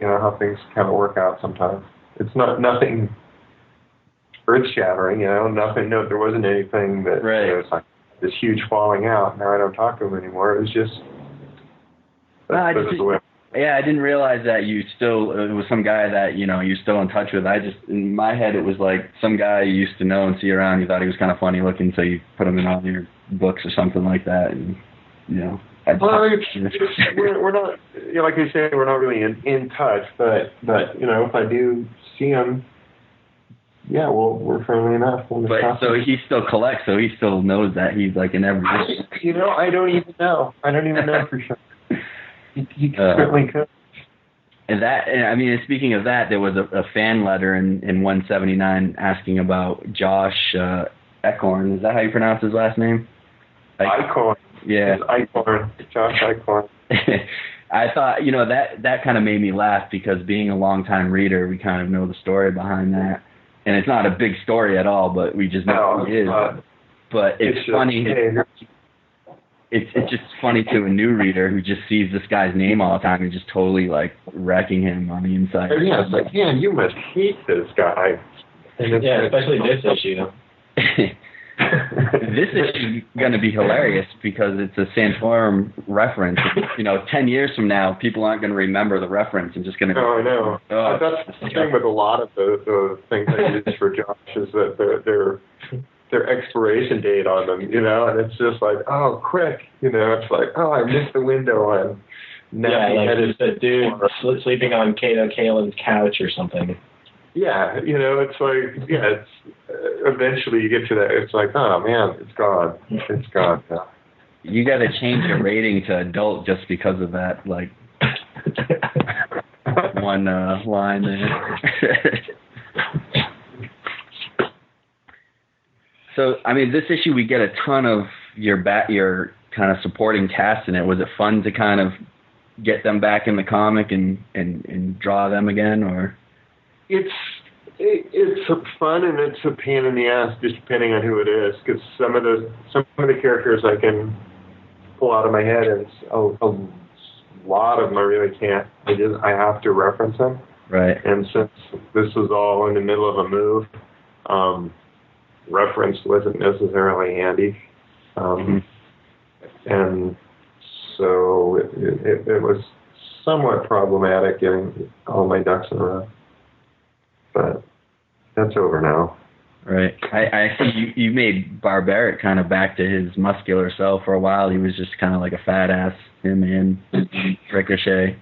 how things kind of work out sometimes. It's nothing earth-shattering, nothing. No, there wasn't anything that was like this huge falling out. Now I don't talk to him anymore. It was just. I didn't realize that it was some guy that, you're still in touch with. In my head, it was like some guy you used to know and see around. You thought he was kind of funny looking, so you put him in all your books or something like that. And, we're not, like you say, we're not really in touch, but if I do see him, we're friendly enough. But so he still collects, so he still knows that he's like in every. I don't even know. For sure. He certainly could. And speaking of that, there was a fan letter in 179 asking about Josh Eichhorn. Is that how you pronounce his last name? Eichhorn. Yeah. Eichhorn. Josh Eichhorn. I thought, that kind of made me laugh, because being a longtime reader, we kind of know the story behind that. And it's not a big story at all, but we just know who he is. But it's funny. It's just funny to a new reader who just sees this guy's name all the time and just totally like wrecking him on the inside. Yeah, it's like, you must hate this guy. Especially this issue. This issue is going to be hilarious because it's a Santorum reference. 10 years from now, people aren't going to remember the reference and just going to. Oh, I know. That's the thing with a lot of the things I use for Josh is that their expiration date on them, and it's just like, oh, quick, it's like, oh, I missed the window on. Like just a dude sleeping on Kato Kalin's couch or something. Yeah, it's like, it's eventually you get to that. It's like, oh man, it's gone. It's gone. Yeah. You got to change your rating to adult just because of that, like one line there. So, this issue we get a ton of your kind of supporting cast in it. Was it fun to kind of get them back in the comic and draw them again, or? It's fun and it's a pain in the ass, just depending on who it is. Because some of the characters I can pull out of my head, and a lot of them I really can't. I have to reference them. Right. And since this was all in the middle of a move, reference wasn't necessarily handy, and so it was somewhat problematic getting all my ducks in a row. But that's over now. Right. I see you made Barbaric kind of back to his muscular self for a while. He was just kind of like a fat ass, him and Ricochet.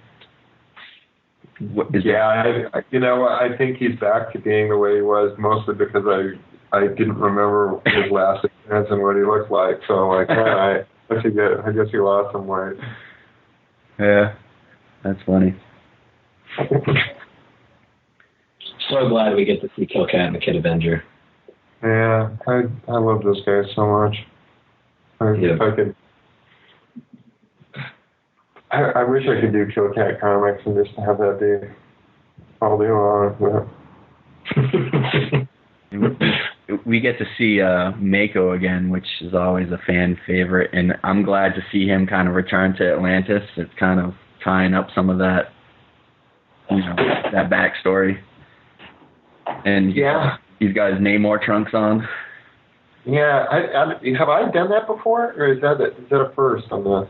I think he's back to being the way he was, mostly because I didn't remember his last appearance and what he looked like. So I'm like, I guess he lost some weight. Yeah, that's funny. So glad we get to see Killcat and the Kid Avenger. Yeah, I love those guys so much. If I could, I wish I could do Killcat comics and just have that be all day long. We get to see Mako again, which is always a fan favorite, and I'm glad to see him kind of return to Atlantis. It's kind of tying up some of that, that backstory. And he's got his Namor trunks on. Yeah, have I done that before, or is that a first on this?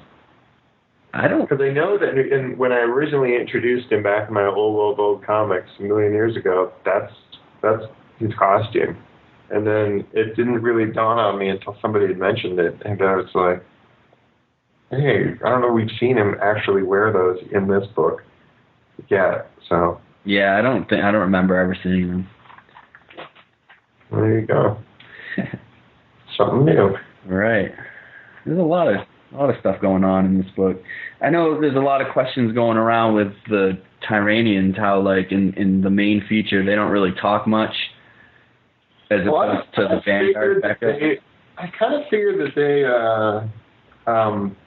I don't. Because I know that when I originally introduced him back in my old comics a million years ago, that's his costume. And then it didn't really dawn on me until somebody had mentioned it. And I was like, hey, I don't know, we've seen him actually wear those in this book yet. So. Yeah, I don't remember ever seeing them. There you go. Something new. Right. There's a lot of stuff going on in this book. I know there's a lot of questions going around with the Tyranians, how like in the main feature they don't really talk much as opposed to the Vanguard backup. I kind of figured that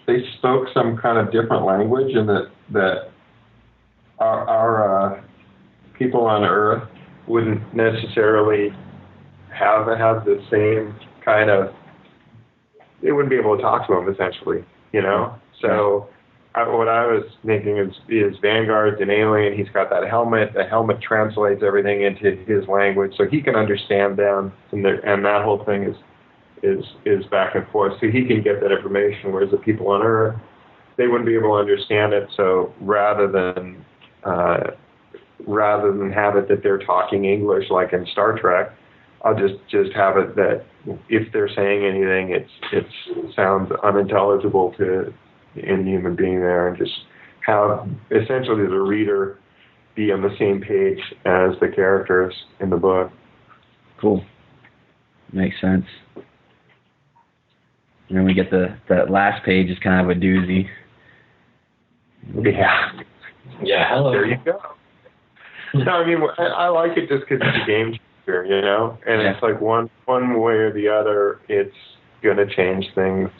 they spoke some kind of different language, and that our people on Earth wouldn't necessarily have the same kind of. They wouldn't be able to talk to him, essentially, you know? So what I was thinking is Vanguard's an alien. He's got that helmet. The helmet translates everything into his language, so he can understand them, and that whole thing is back and forth. So he can get that information, whereas the people on Earth, they wouldn't be able to understand it. So rather than have it that they're talking English like in Star Trek, I'll just have it that if they're saying anything, it sounds unintelligible to any human being there, and just have essentially the reader be on the same page as the characters in the book. Cool. Makes sense. And then we get that last page is kind of a doozy. Yeah. Yeah, hello. There you go. No, I mean, I like it just because it's a game changer, you know? And it's like one way or the other, it's going to change things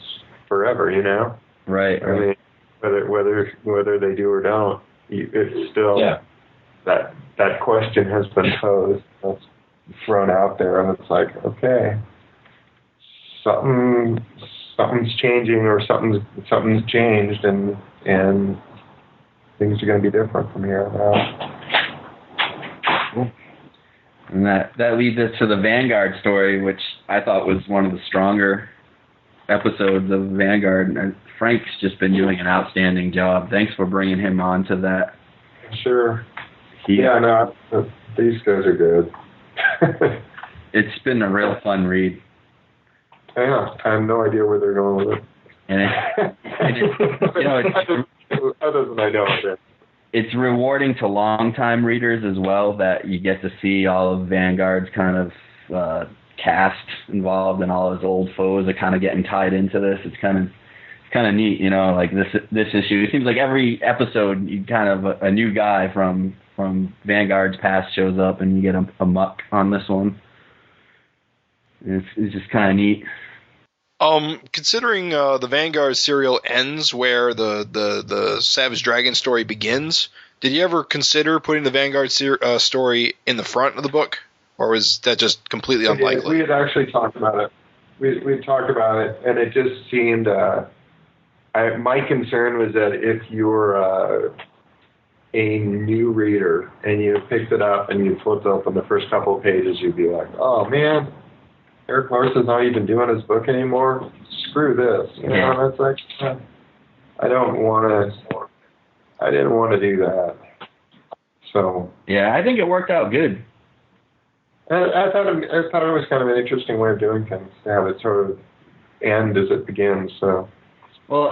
forever, you know? Right. I mean, whether they do or don't, it's still that question has been posed, that's thrown out there, and it's like, okay, something's changing, or something's changed, and things are going to be different from here on out. Cool. And that leads us to the Vanguard story, which I thought was one of the stronger episodes of Vanguard. And Frank's just been doing an outstanding job. Thanks for bringing him on to that. Sure. These guys are good. It's been a real fun read. Yeah, I have no idea where they're going with it. Other than I know it. It's rewarding to longtime readers as well that you get to see all of Vanguard's kind of cast involved, and all his old foes are kind of getting tied into this. It's kind of neat, you know, like this issue. It seems like every episode, you kind of a new guy from Vanguard's past shows up, and you get a muck on this one. It's just kind of neat. Considering the Vanguard serial ends where the Savage Dragon story begins, did you ever consider putting the Vanguard story in the front of the book, or was that just completely unlikely? We had actually talked about it. We talked about it, and it just seemed. My concern was that if you're a new reader and you picked it up and you flipped open the first couple of pages, you'd be like, "Oh man, Erik Larsen's not even doing his book anymore. Screw this." You know, that's like, I didn't want to do that. So. Yeah, I think it worked out good. I thought it was kind of an interesting way of doing things, to have it sort of end as it begins. So. Well,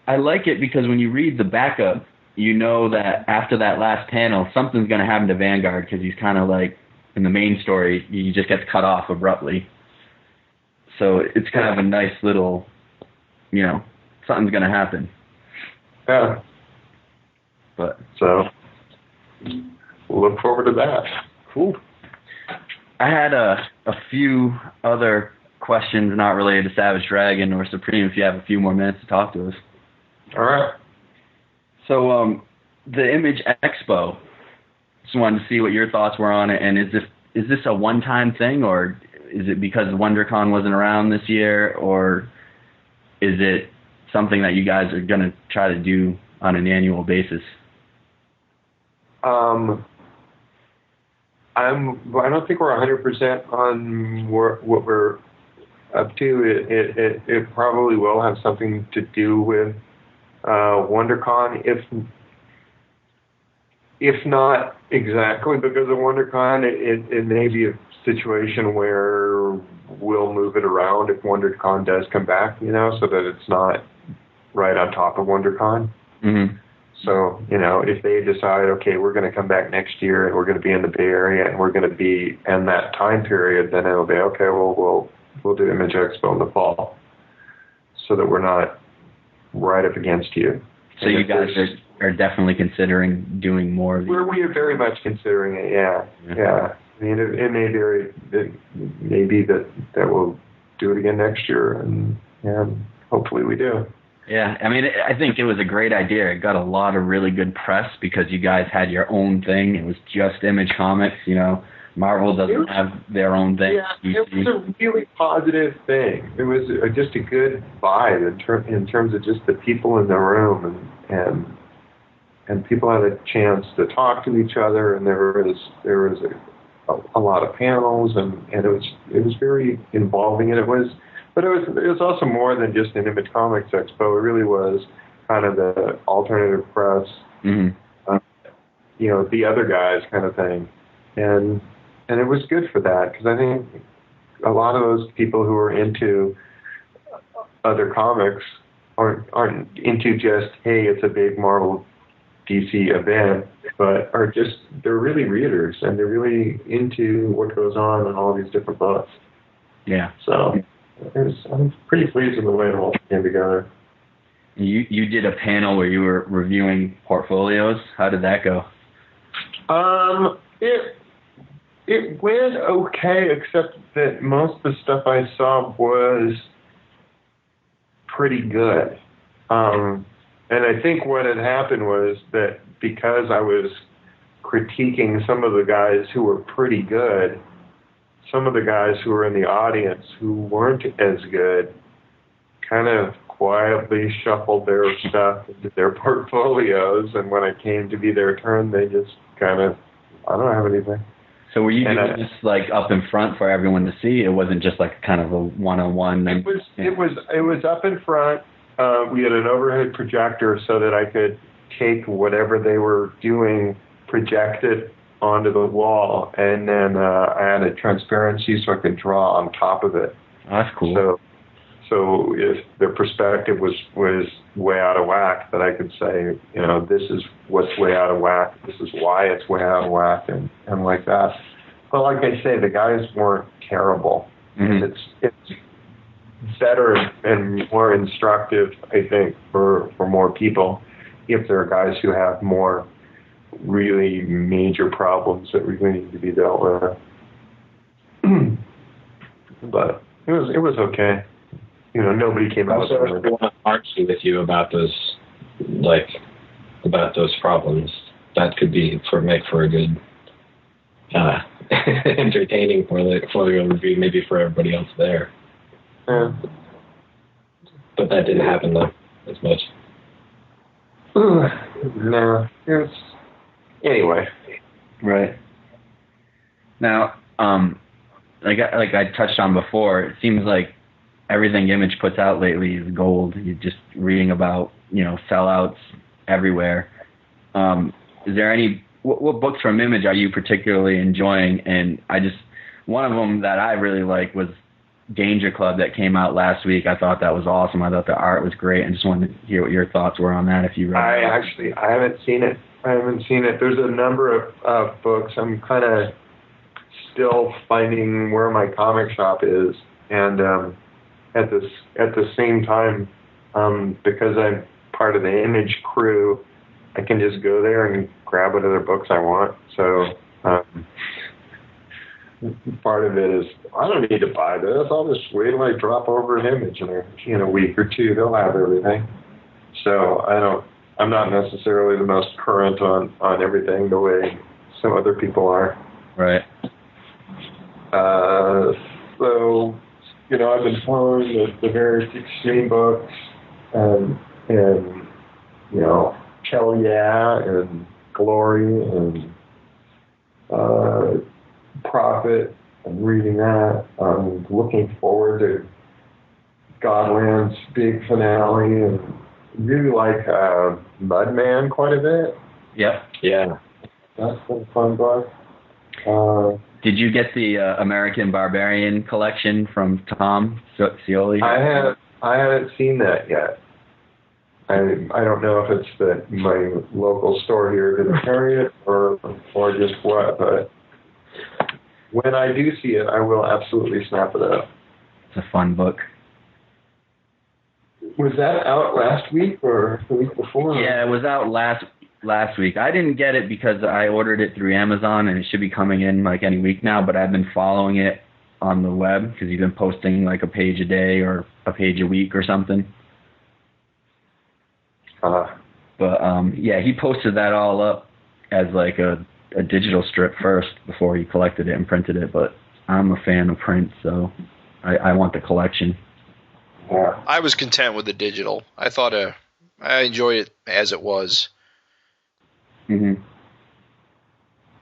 I like it because when you read the backup, you know that after that last panel, something's going to happen to Vanguard, because he's kind of like, in the main story, he just gets cut off abruptly. So it's kind of a nice little, you know, something's going to happen. Yeah. But so we'll look forward to that. Cool. I had a few other questions not related to Savage Dragon or Supreme, if you have a few more minutes to talk to us. All right. So the Image Expo, just wanted to see what your thoughts were on it, and is this a one-time thing, or is it because WonderCon wasn't around this year, or is it something that you guys are going to try to do on an annual basis? I don't think we're 100% on what we're up to. It probably will have something to do with WonderCon, if not exactly because of WonderCon, it may be a situation where we'll move it around if WonderCon does come back, so that it's not right on top of WonderCon. Mm-hmm. So, if they decide, okay, we're going to come back next year and we're going to be in the Bay Area and we're going to be in that time period, then it'll be, okay, well, we'll do Image Expo in the fall so that we're not right up against you. So you guys are definitely considering doing more of these? We are very much considering it, yeah. I mean, it may be that we'll do it again next year, and hopefully we do. Yeah, I mean, I think it was a great idea. It got a lot of really good press because you guys had your own thing. It was just Image Comics, Marvel doesn't have their own thing. Yeah, it was a really positive thing. It was just a good vibe in terms of just the people in the room, and people had a chance to talk to each other, and there was a lot of panels, and it was very involving, and it was also more than just an Image Comics Expo. It really was kind of the alternative press, mm-hmm. The other guys kind of thing, and it was good for that, because I think a lot of those people who are into other comics aren't into just, hey, it's a big Marvel DC event, but they're really readers, and they're really into what goes on in all these different books. Yeah. So I'm pretty pleased with the way it all came together. You did a panel where you were reviewing portfolios. How did that go? It went okay, except that most of the stuff I saw was pretty good. And I think what had happened was that because I was critiquing some of the guys who were pretty good, some of the guys who were in the audience who weren't as good kind of quietly shuffled their stuff into their portfolios, and when it came to be their turn, they just kind of, I don't have anything. So were you doing this like up in front for everyone to see? It wasn't just like kind of a one-on-one. It was up in front. We had an overhead projector so that I could take whatever they were doing, project it onto the wall, and then I had a transparency so I could draw on top of it. Oh, that's cool. So if the perspective was way out of whack, that I could say, this is what's way out of whack, this is why it's way out of whack, and like that. But like I say, the guys weren't terrible. Mm-hmm. It's better and more instructive, I think, for more people if there are guys who have more really major problems that really need to be dealt with. But it was okay. Nobody came out. Also, if you want to argue with you about those problems, that could make for a good, entertaining portfolio review, maybe for everybody else there. Yeah. But that didn't happen though, as much. No. Anyway. Right. Now, like I touched on before, it seems like everything Image puts out lately is gold. You're just reading about, sellouts everywhere. Is there any, what books from Image are you particularly enjoying? And one of them that I really like was Danger Club that came out last week. I thought that was awesome. I thought the art was great, and just wanted to hear what your thoughts were on that if you read it. I haven't seen it. There's a number of books. I'm kind of still finding where my comic shop is, and at the same time, because I'm part of the Image crew, I can just go there and grab whatever books I want. So part of it is, I don't need to buy this. I'll just wait till I drop over an Image in a week or two. They'll have everything. So I'm not necessarily the most current on everything the way some other people are. Right. So, I've been following the various Extreme books, and Hell Yeah, and Glory, and Prophet. I'm reading that. I'm looking forward to Godland's big finale, and really like Mudman quite a bit. Yep. Yeah. That's been a fun book. Did you get the American Barbarian collection from Tom Scioli? I haven't seen that yet. I don't know if it's that my local store here didn't carry it or just what, but when I do see it, I will absolutely snap it up. It's a fun book. Was that out last week or the week before? Yeah, it was out last week. I didn't get it because I ordered it through Amazon, and it should be coming in like any week now, but I've been following it on the web because he's been posting like a page a day or a page a week or something. But yeah, he posted that all up as like a digital strip first before he collected it and printed it, but I'm a fan of print, so I want the collection. Yeah. I was content with the digital. I thought I enjoyed it as it was. Mhm.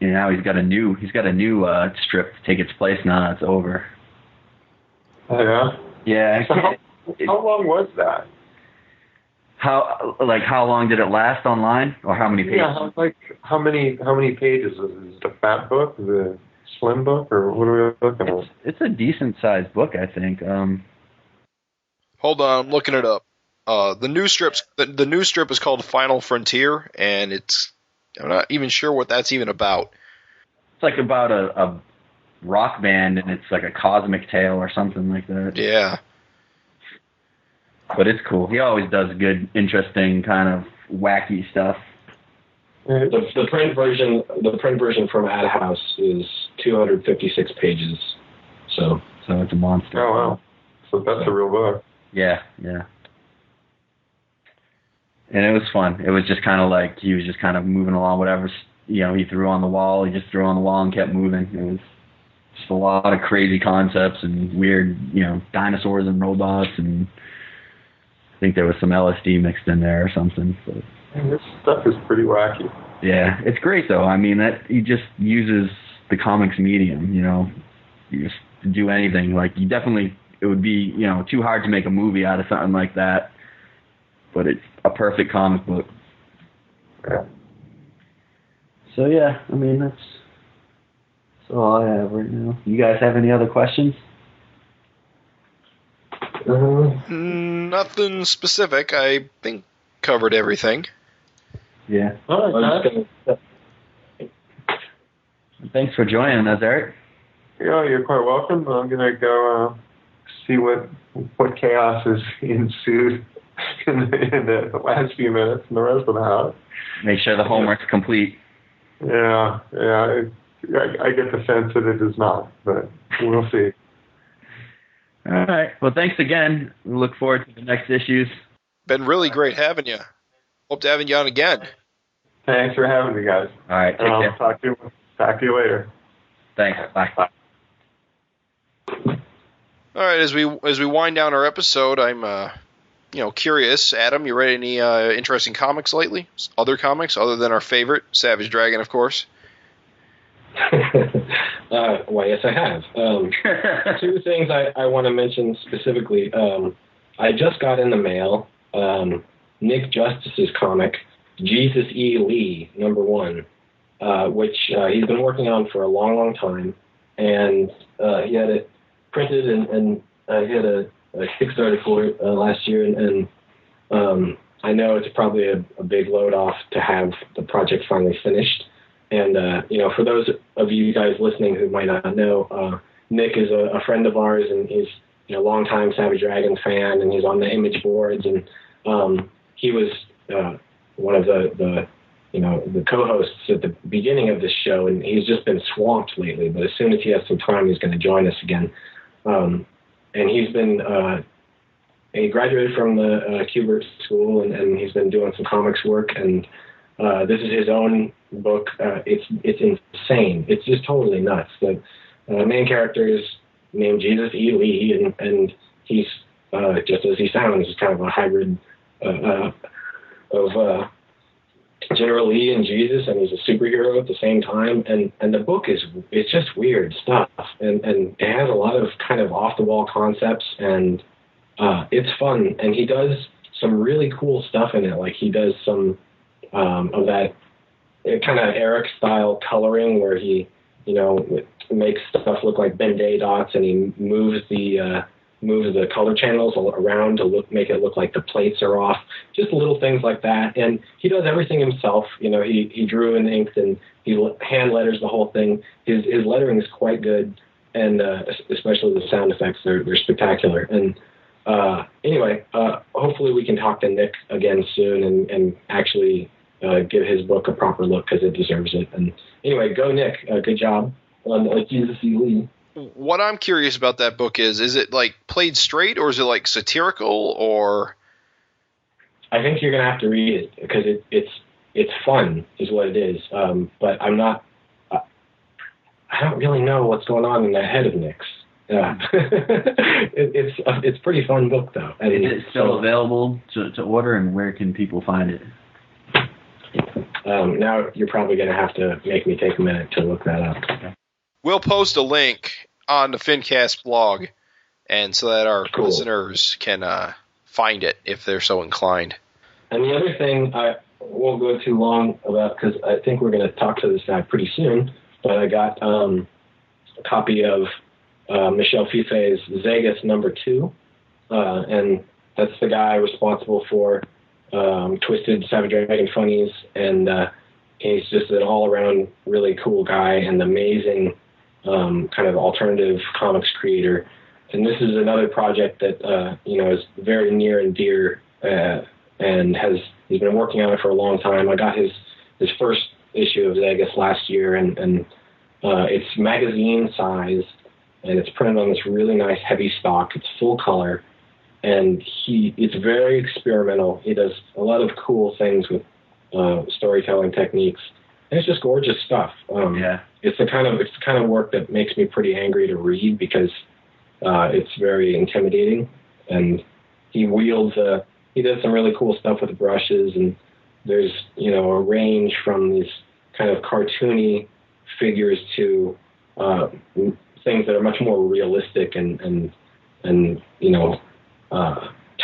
And now he's got a new strip to take its place now. It's over. Oh, yeah. Yeah. So how long was that? How long did it last online, or how many pages? Yeah, how many pages is it? A fat book, the slim book, or what are we looking at? It's a decent sized book, I think. Hold on, I'm looking it up. The new strip is called Final Frontier, and I'm not even sure what that's even about. It's like about a rock band, and it's like a cosmic tale or something like that. Yeah. But it's cool. He always does good, interesting, kind of wacky stuff. The print version from Ad House is 256 pages. So it's a monster. Oh wow! So that's a real book. Yeah. And it was fun. It was just kind of like he was just kind of moving along whatever he threw on the wall. He just threw on the wall and kept moving. It was just a lot of crazy concepts and weird, dinosaurs and robots, and I think there was some LSD mixed in there or something. So. And this stuff is pretty wacky. Yeah, it's great though. I mean, that he just uses the comics medium. You just do anything. Like it would be too hard to make a movie out of something like that. But it's a perfect comic book. Yeah. So yeah, I mean that's all I have right now. You guys have any other questions? Nothing specific. I think covered everything. Yeah. All right, Thanks for joining us, Eric. Yeah, you're quite welcome. I'm gonna go see what chaos has ensued in the last few minutes in the rest of the house. Make sure the homework's complete. Yeah. I get the sense that it is not, but we'll see. All right. Well, thanks again. We look forward to the next issues. Been really great having you. Hope to have you on again. Thanks for having me, guys. All right. Take care. Talk to you later. Thanks. Bye. All right. As we wind down our episode, I'm curious. Adam, you read any interesting comics lately? Other comics other than our favorite, Savage Dragon, of course. Well, yes, I have. Two things I want to mention specifically. I just got in the mail Nick Justice's comic, Jesus E. Lee, #1, which he's been working on for a long, long time. And he had it printed, and he had a Kickstarter for it last year. And I know it's probably a big load off to have the project finally finished. And, for those of you guys listening who might not know, Nick is a friend of ours, and he's a longtime Savage Dragon fan, and he's on the image boards. And he was one of the co-hosts at the beginning of this show, and he's just been swamped lately. But as soon as he has some time, he's going to join us again. And he's been he graduated from the Kubert School, and he's been doing some comics work, and this is his own book. It's insane. It's just totally nuts. The main character is named Jesus E. Lee, and he's just as he sounds, he's kind of a hybrid of General Lee and Jesus, and he's a superhero at the same time. And the book it's just weird stuff, and it has a lot of kind of off the wall concepts, and it's fun. And he does some really cool stuff in it. Like he does some of that kind of Erik style coloring where he, makes stuff look like Ben-Day dots, and he moves the color channels around to make it look like the plates are off. Just little things like that. And he does everything himself. He drew and inked, and he hand letters the whole thing. His lettering is quite good, and especially the sound effects, they're spectacular. And anyway, hopefully we can talk to Nick again soon and actually give his book a proper look, because it deserves it. And anyway, go Nick. Good job on Jesus E. Lee. What I'm curious about that book is it like played straight, or is it like satirical, or? I think you're gonna have to read it, because it's fun is what it is. But I'm not. I don't really know what's going on in the head of Nick's. It's a pretty fun book though. Is it still available to order, and where can people find it? Now you're probably gonna have to make me take a minute to look that up. Okay. We'll post a link on the FINcast blog, and so that our listeners can find it if they're so inclined. And the other thing I won't go too long about, because I think we're going to talk to this guy pretty soon, but I got a copy of Michel Fife's Zegas #2, and that's the guy responsible for Twisted Savage Dragon Funnies, and he's just an all-around really cool guy and amazing kind of alternative comics creator. And this is another project that is very near and dear, and he's been working on it for a long time. I got his first issue of Zegas last year, and it's magazine size, and it's printed on this really nice heavy stock. It's full color, and it's very experimental. He does a lot of cool things with storytelling techniques, and it's just gorgeous stuff. It's the kind of work that makes me pretty angry to read, because it's very intimidating, and he does some really cool stuff with brushes, and there's a range from these kind of cartoony figures to things that are much more realistic and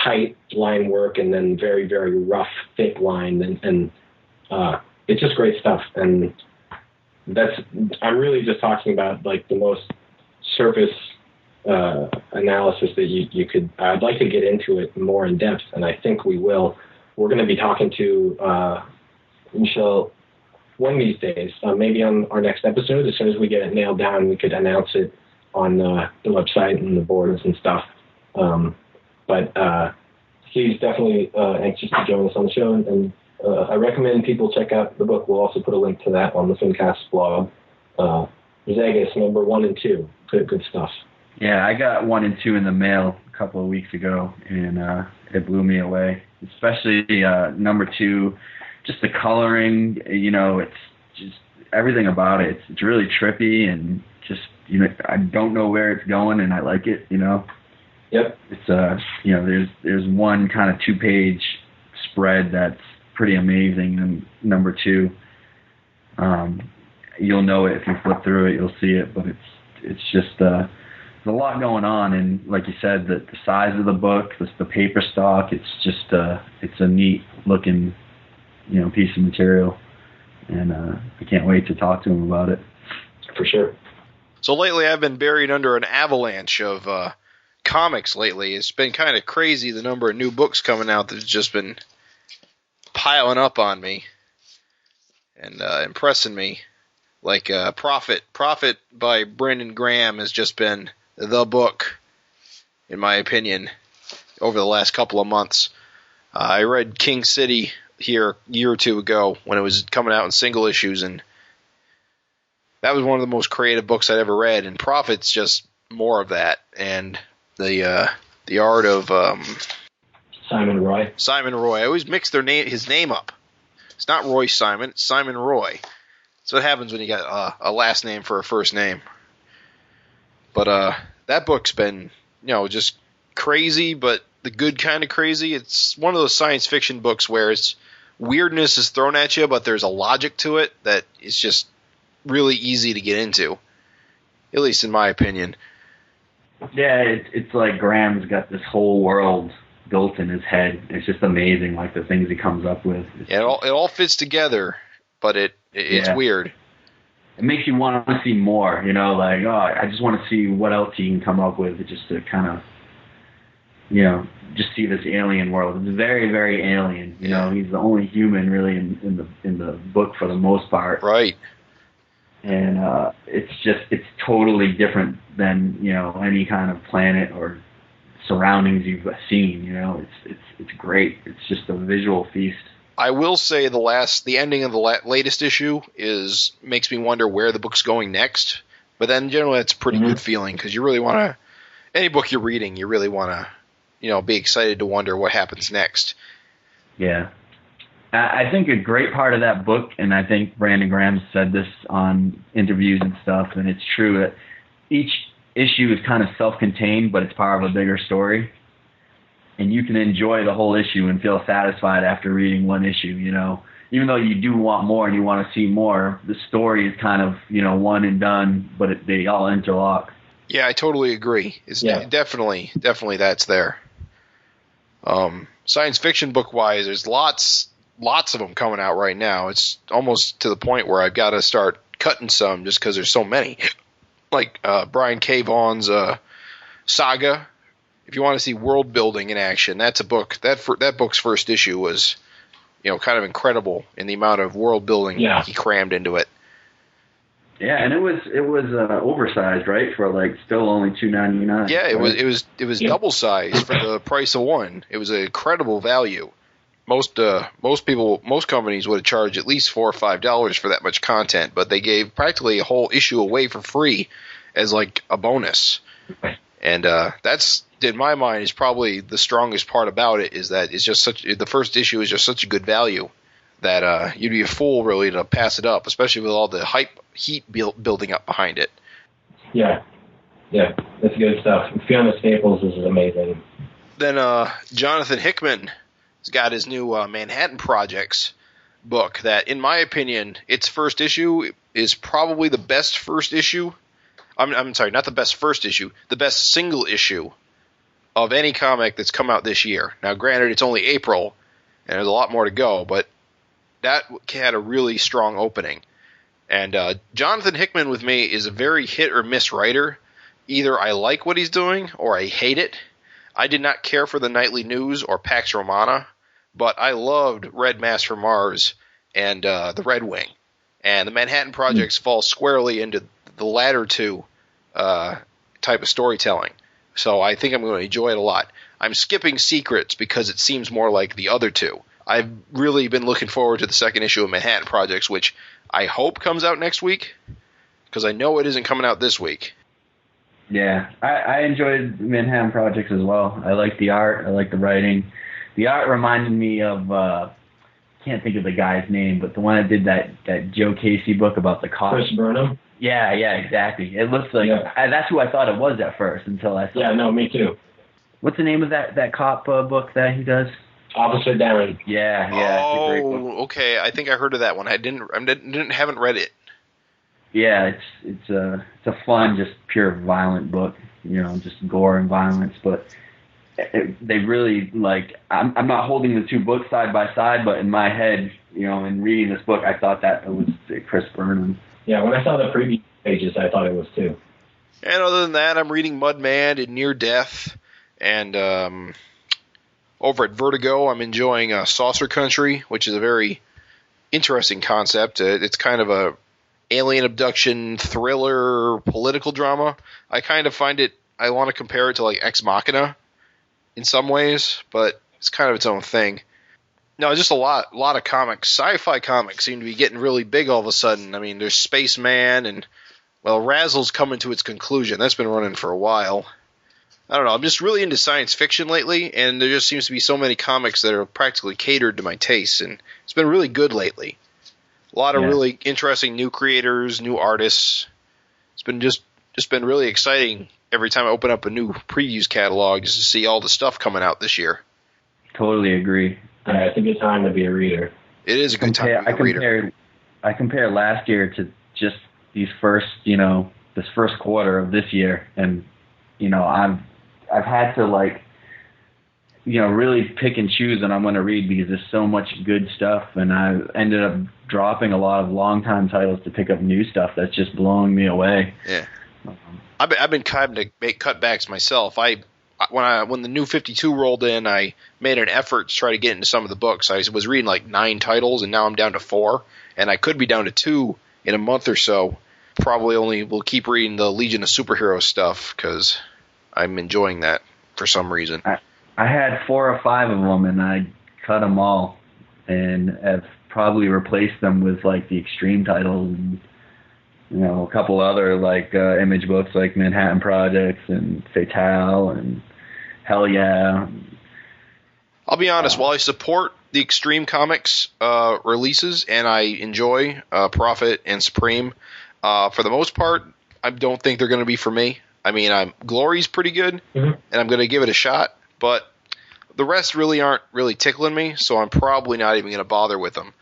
tight line work, and then very, very rough, thick line, and it's just great stuff. And I'm really just talking about like the most surface analysis that you could. I'd like to get into it more in depth, and I think we will. We're going to be talking to Michel one of these days, maybe on our next episode. As soon as we get it nailed down, we could announce it on the website and the boards and stuff. But he's definitely anxious to join us on the show, and I recommend people check out the book. We'll also put a link to that on the FINcast blog. Zegas #1 and 2. Good stuff. Yeah, I got 1 and 2 in the mail a couple of weeks ago, and it blew me away. Especially #2, just the coloring. It's just everything about it. It's really trippy, and just I don't know where it's going, and I like it. Yep. It's there's one kind of 2-page spread that's pretty amazing, and #2. You'll know it if you flip through it. You'll see it, but it's just there's a lot going on, and like you said, the size of the book, the paper stock, it's just it's a neat looking piece of material, and I can't wait to talk to him about it. For sure. So lately, I've been buried under an avalanche of comics. Lately, it's been kind of crazy, the number of new books coming out that's just been piling up on me and impressing me. Like Prophet by Brendan Graham has just been the book, in my opinion, over the last couple of months. I read King City here a year or two ago when it was coming out in single issues, and that was one of the most creative books I'd ever read. And Prophet's just more of that, and the art of Simon Roy. I always mix his name up. It's not Roy Simon, it's Simon Roy. That's what happens when you got a last name for a first name. But that book's been, just crazy, but the good kind of crazy. It's one of those science fiction books where weirdness is thrown at you, but there's a logic to it that is just really easy to get into, at least in my opinion. Yeah, it's like Graham's got this whole world built in his head. It's just amazing, like the things he comes up with. Yeah, it all fits together, but it's weird. It makes you want to see more, you know, like, oh, I just want to see what else he can come up with, just to kind of, you know, just see this alien world. It's very, very alien. You know, he's the only human really in the book for the most part. Right. And it's totally different than, you know, any kind of planet or surroundings you've seen. You know, it's great. It's just a visual feast. I will say the ending of the latest issue makes me wonder where the book's going next. But then generally it's a pretty good feeling, because you really want to, any book you're reading, you really want to, you know, be excited to wonder what happens next. Yeah. I think a great part of that book, and I think Brandon Graham said this on interviews and stuff, and it's true, that each issue is kind of self-contained, but it's part of a bigger story. And you can enjoy the whole issue and feel satisfied after reading one issue, you know. Even though you do want more and you want to see more, the story is kind of, you know, one and done, but they all interlock. Yeah, I totally agree. It's definitely that's there. Science fiction book-wise, there's lots of them coming out right now. It's almost to the point where I've got to start cutting some just because there's so many. Like Brian K. Vaughan's Saga. If you want to see world building in action, that's a book. That book's first issue was, you know, kind of incredible in the amount of world building he crammed into it. Yeah, and it was oversized, right? For like still only $2.99. Yeah, right? it was double sized for the price of one. It was an incredible value. Most companies would have charged at least $4 or $5 for that much content, but they gave practically a whole issue away for free as like a bonus. And that's, in my mind, is probably the strongest part about it, is that it's just the first issue is just such a good value that you'd be a fool really to pass it up, especially with all the heat building up behind it. Yeah, that's good stuff. Fiona Staples is amazing. Then Jonathan Hickman has got his new Manhattan Projects book that, in my opinion, its first issue is probably the best first issue. I'm sorry, not the best first issue, the best single issue of any comic that's come out this year. Now, granted, it's only April, and there's a lot more to go, but that had a really strong opening. And Jonathan Hickman, with me, is a very hit-or-miss writer. Either I like what he's doing, or I hate it. I did not care for the Nightly News or Pax Romana, but I loved Red Mass from Mars and the Red Wing. And the Manhattan Projects fall squarely into the latter two type of storytelling. So I think I'm going to enjoy it a lot. I'm skipping Secrets because it seems more like the other two. I've really been looking forward to the second issue of Manhattan Projects, which I hope comes out next week, because I know it isn't coming out this week. Yeah, I enjoyed Manhattan Projects as well. I like the art. I like the writing. The art reminded me of, can't think of the guy's name, but the one that did that Joe Casey book about the cops. Chris Burnham? Yeah, exactly. It looks like that's who I thought it was at first until I saw it. Yeah, no, me too. What's the name of that cop book that he does? Officer Down. Yeah. Oh, it's a great book. Okay. I think I heard of that one. I haven't read it. Yeah, it's a fun, just pure violent book. You know, just gore and violence. But they really I'm not holding the two books side by side, but in my head, you know, in reading this book, I thought that it was Chris Burnham. Yeah, when I saw the preview pages, I thought it was too. And other than that, I'm reading Mudman and Near Death, and over at Vertigo, I'm enjoying Saucer Country, which is a very interesting concept. It's kind of a alien abduction thriller political drama. I kind of find it, I want to compare it to like Ex Machina in some ways, but it's kind of its own thing. No, just a lot of comics. Sci-fi comics seem to be getting really big all of a sudden. I mean, there's Spaceman, and, well, Razzle's coming to its conclusion. That's been running for a while. I don't know. I'm just really into science fiction lately, and there just seems to be so many comics that are practically catered to my tastes, and it's been really good lately. A lot of really interesting new creators, new artists. It's been just been really exciting every time I open up a new previews catalog just to see all the stuff coming out this year. Totally agree. Yeah, it's a good time to be a reader. It is a good time to be a reader. I compare last year to just this first quarter of this year, and you know, I've had to really pick and choose what I'm going to read because there's so much good stuff, and I ended up dropping a lot of long-time titles to pick up new stuff that's just blowing me away. Yeah. I've been trying to make cutbacks myself. When the new 52 rolled in, I made an effort to try to get into some of the books. I was reading like 9 titles, and now I'm down to 4, and I could be down to 2 in a month or so. Probably only will keep reading the Legion of Superheroes stuff because I'm enjoying that for some reason. I had 4 or 5 of them, and I cut them all, and have probably replaced them with like the Extreme titles and a couple other like Image books like Manhattan Projects and Fatale and Hell Yeah. I'll be honest, while I support the Extreme Comics releases and I enjoy Prophet and Supreme, for the most part, I don't think they're going to be for me. I mean, Glory's pretty good, and I'm going to give it a shot, but the rest really aren't really tickling me, so I'm probably not even going to bother with them.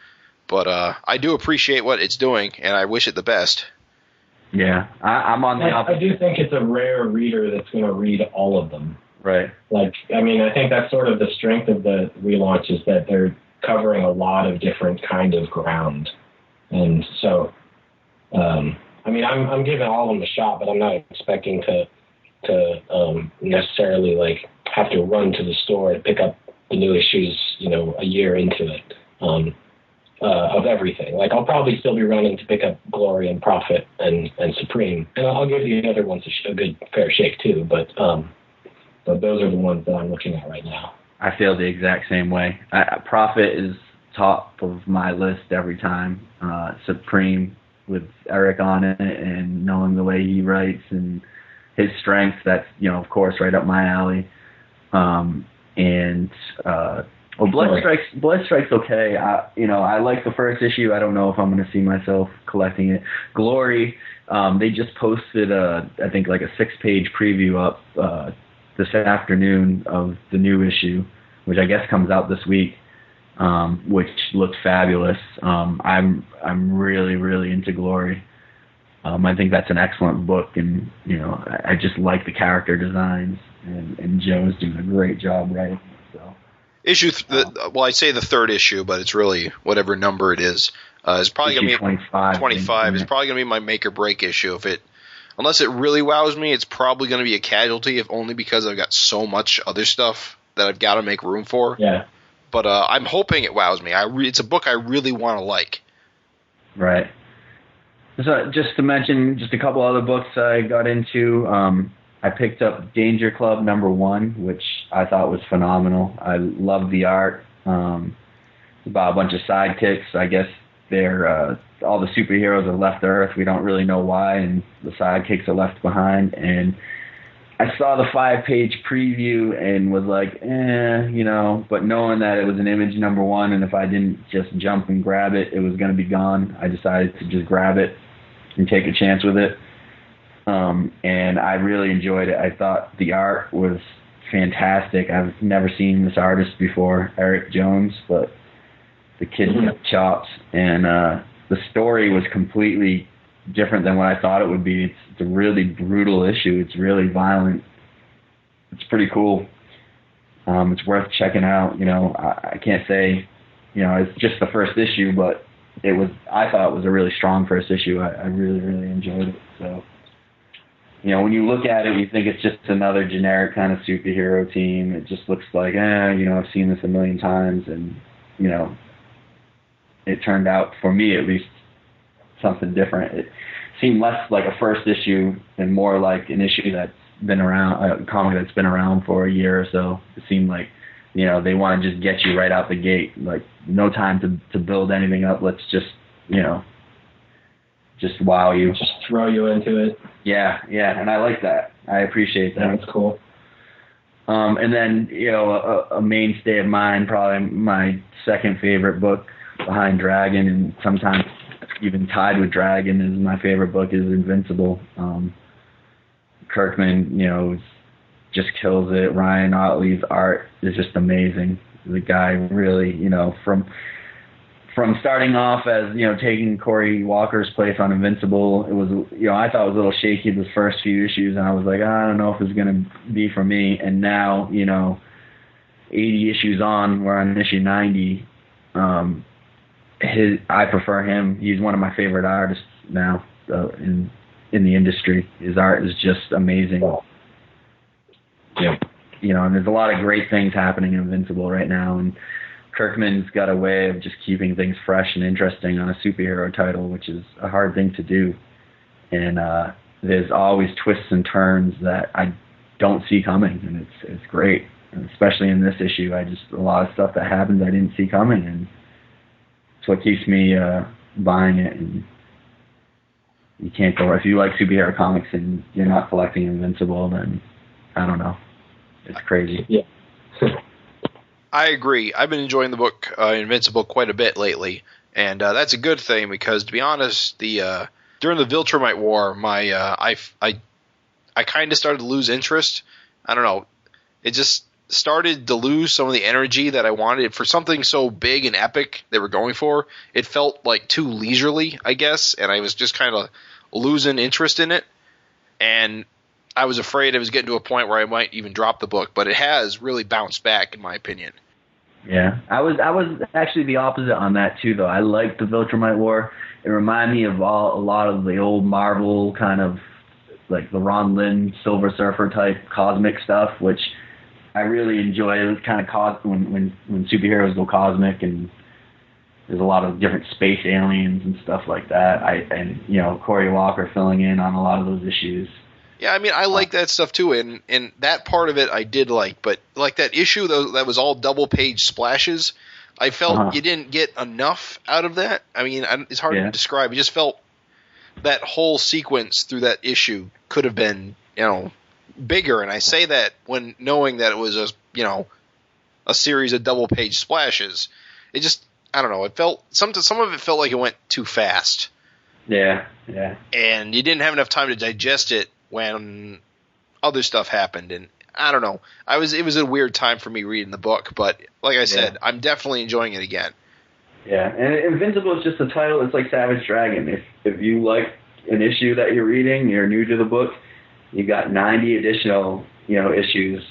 But I do appreciate what it's doing, and I wish it the best. Yeah, I'm on the opposite. I do think it's a rare reader that's going to read all of them. Right. Like, I mean, I think that's sort of the strength of the relaunch is that they're covering a lot of different kind of ground. And so, I mean, I'm giving all of them a shot, but I'm not expecting to necessarily like have to run to the store and pick up the new issues, a year into it. Of everything. Like, I'll probably still be running to pick up Glory and Prophet and Supreme, and I'll give the other ones a good fair shake too. But those are the ones that I'm looking at right now. I feel the exact same way. Prophet is top of my list every time. Supreme with Erik on it and knowing the way he writes and his strength, that's of course right up my alley. Blood Strike's okay. I like the first issue. I don't know if I'm going to see myself collecting it. Glory, they just posted I think like a 6-page preview up this afternoon of the new issue, which I guess comes out this week, which looks fabulous. I'm really, really into Glory. I think that's an excellent book, and I just like the character designs, and Joe's doing a great job writing it. So. I'd say the 3rd issue, but it's really whatever number it is. It's probably going to be 25. 25 is probably going to be my make or break issue. Unless it really wows me, it's probably going to be a casualty, if only because I've got so much other stuff that I've got to make room for. Yeah. But I'm hoping it wows me. It's a book I really want to like. Right. So just to mention just a couple other books I got into. I picked up Danger Club #1, which I thought was phenomenal. I love the art. It's about a bunch of sidekicks. I guess they're all the superheroes have left Earth. We don't really know why, and the sidekicks are left behind. And I saw the 5-page preview and was like, but knowing that it was an Image #1, and if I didn't just jump and grab it, it was going to be gone, I decided to just grab it and take a chance with it. And I really enjoyed it. I thought the art was fantastic. I've never seen this artist before, Eric Jones, but the kid's got chops. And the story was completely different than what I thought it would be. It's a really brutal issue. It's really violent. It's pretty cool. It's worth checking out. I can't say, it's just the first issue, but I thought it was a really strong first issue. I really, really enjoyed it. So. When you look at it, you think it's just another generic kind of superhero team. It just looks like, I've seen this a million times, and, it turned out, for me at least, something different. It seemed less like a first issue and more like an issue that's been around, a comic that's been around for a year or so. It seemed like, they want to just get you right out the gate, like no time to build anything up. Let's just, just wow you. Just throw you into it. Yeah, and I like that. I appreciate that. Yeah, that's cool. And then, a mainstay of mine, probably my second favorite book behind Dragon, and sometimes even tied with Dragon, is my favorite book, is Invincible. Kirkman, just kills it. Ryan Otley's art is just amazing. The guy really, from starting off as, taking Corey Walker's place on Invincible, it was, I thought it was a little shaky the first few issues, and I was like, I don't know if it's going to be for me. And now, 80 issues on, we're on issue 90. I prefer him. He's one of my favorite artists now in the industry. His art is just amazing. Yeah. And there's a lot of great things happening in Invincible right now, and Kirkman's got a way of just keeping things fresh and interesting on a superhero title, which is a hard thing to do. And there's always twists and turns that I don't see coming, and it's great. And especially in this issue, a lot of stuff that happens I didn't see coming, and it's what keeps me buying it. And you can't go, if you like superhero comics and you're not collecting Invincible, then I don't know. It's crazy. Yeah. I agree. I've been enjoying the book Invincible quite a bit lately, and that's a good thing because, to be honest, during the Viltrumite War, I kind of started to lose interest. I don't know. It just started to lose some of the energy that I wanted for something so big and epic they were going for. It felt like too leisurely, I guess, and I was just kind of losing interest in it. And I was afraid I was getting to a point where I might even drop the book, but it has really bounced back, in my opinion. Yeah, I was actually the opposite on that too, though. I liked the Viltrumite War. It reminded me of a lot of the old Marvel kind of like the Ron Lin Silver Surfer type cosmic stuff, which I really enjoy. It was kind of when superheroes go cosmic, and there's a lot of different space aliens and stuff like that. Corey Walker filling in on a lot of those issues. Yeah, I mean, I like that stuff too, and that part of it I did like, but like that issue that was all double-page splashes, I felt you didn't get enough out of that. I mean, it's hard to describe. I just felt that whole sequence through that issue could have been, bigger, and I say that when knowing that it was a series of double-page splashes. It just, I don't know, it felt, some of it felt like it went too fast. Yeah. And you didn't have enough time to digest it when other stuff happened, and I don't know. It was a weird time for me reading the book, but like I said, I'm definitely enjoying it again. Yeah, and Invincible is just a title. It's like Savage Dragon. If you like an issue that you're reading, you're new to the book, you got 90 additional issues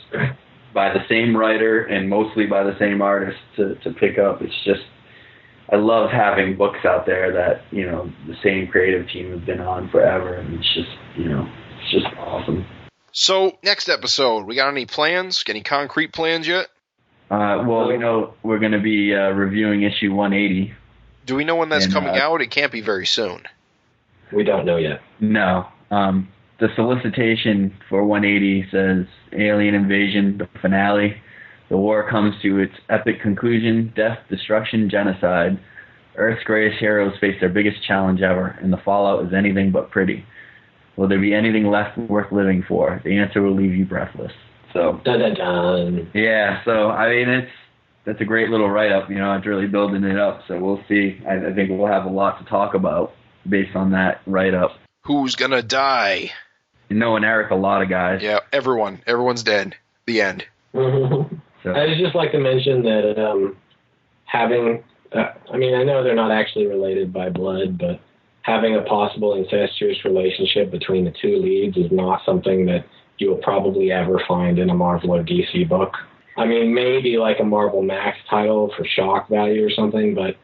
by the same writer and mostly by the same artist to pick up. It's just, I love having books out there that the same creative team has been on forever, and it's just it's just awesome. So, next episode, we got any plans? Any concrete plans yet? Well, we know we're going to be reviewing issue 180. Do we know when that's coming out? It can't be very soon. We don't know yet. No. The solicitation for 180 says, Alien Invasion, the finale. The war comes to its epic conclusion, death, destruction, genocide. Earth's greatest heroes face their biggest challenge ever, and the fallout is anything but pretty. Will there be anything left worth living for? The answer will leave you breathless. So, dun, dun, dun. Yeah, so, I mean, that's a great little write-up, it's really building it up, so we'll see. I think we'll have a lot to talk about based on that write-up. Who's gonna die? And Eric, a lot of guys. Yeah, everyone's dead. The end. Mm-hmm. So. I'd just like to mention that having, I know they're not actually related by blood, but having a possible incestuous relationship between the two leads is not something that you will probably ever find in a Marvel or DC book. I mean, maybe like a Marvel Max title for shock value or something, but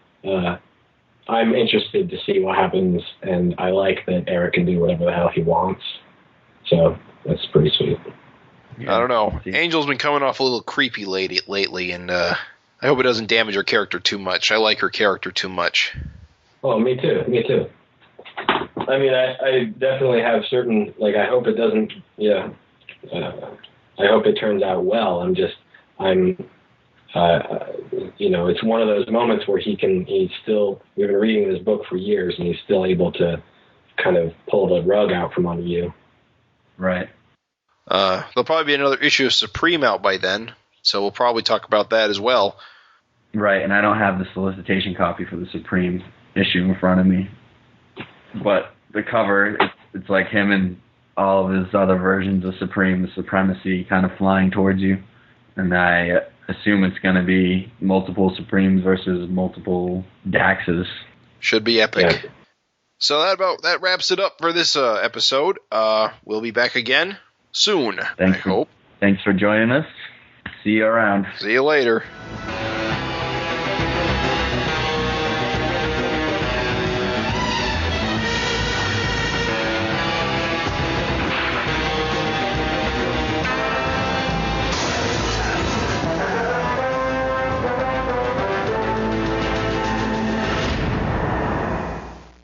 I'm interested to see what happens, and I like that Eric can do whatever the hell he wants. So that's pretty sweet. Yeah, I don't know. Angel's been coming off a little creepy lately, and I hope it doesn't damage her character too much. I like her character too much. Oh, me too. I mean, I definitely have certain, I hope it doesn't, I hope it turns out well. It's one of those moments where we've been reading this book for years, and he's still able to kind of pull the rug out from under you. Right. There'll probably be another issue of Supreme out by then, so we'll probably talk about that as well. Right, and I don't have the solicitation copy for the Supreme issue in front of me. But the cover, it's like him and all of his other versions of Supreme, the Supremacy, kind of flying towards you. And I assume it's going to be multiple Supremes versus multiple Daxes. Should be epic. Yeah. So that wraps it up for this episode. We'll be back again soon, I hope. Thanks for joining us. See you around. See you later.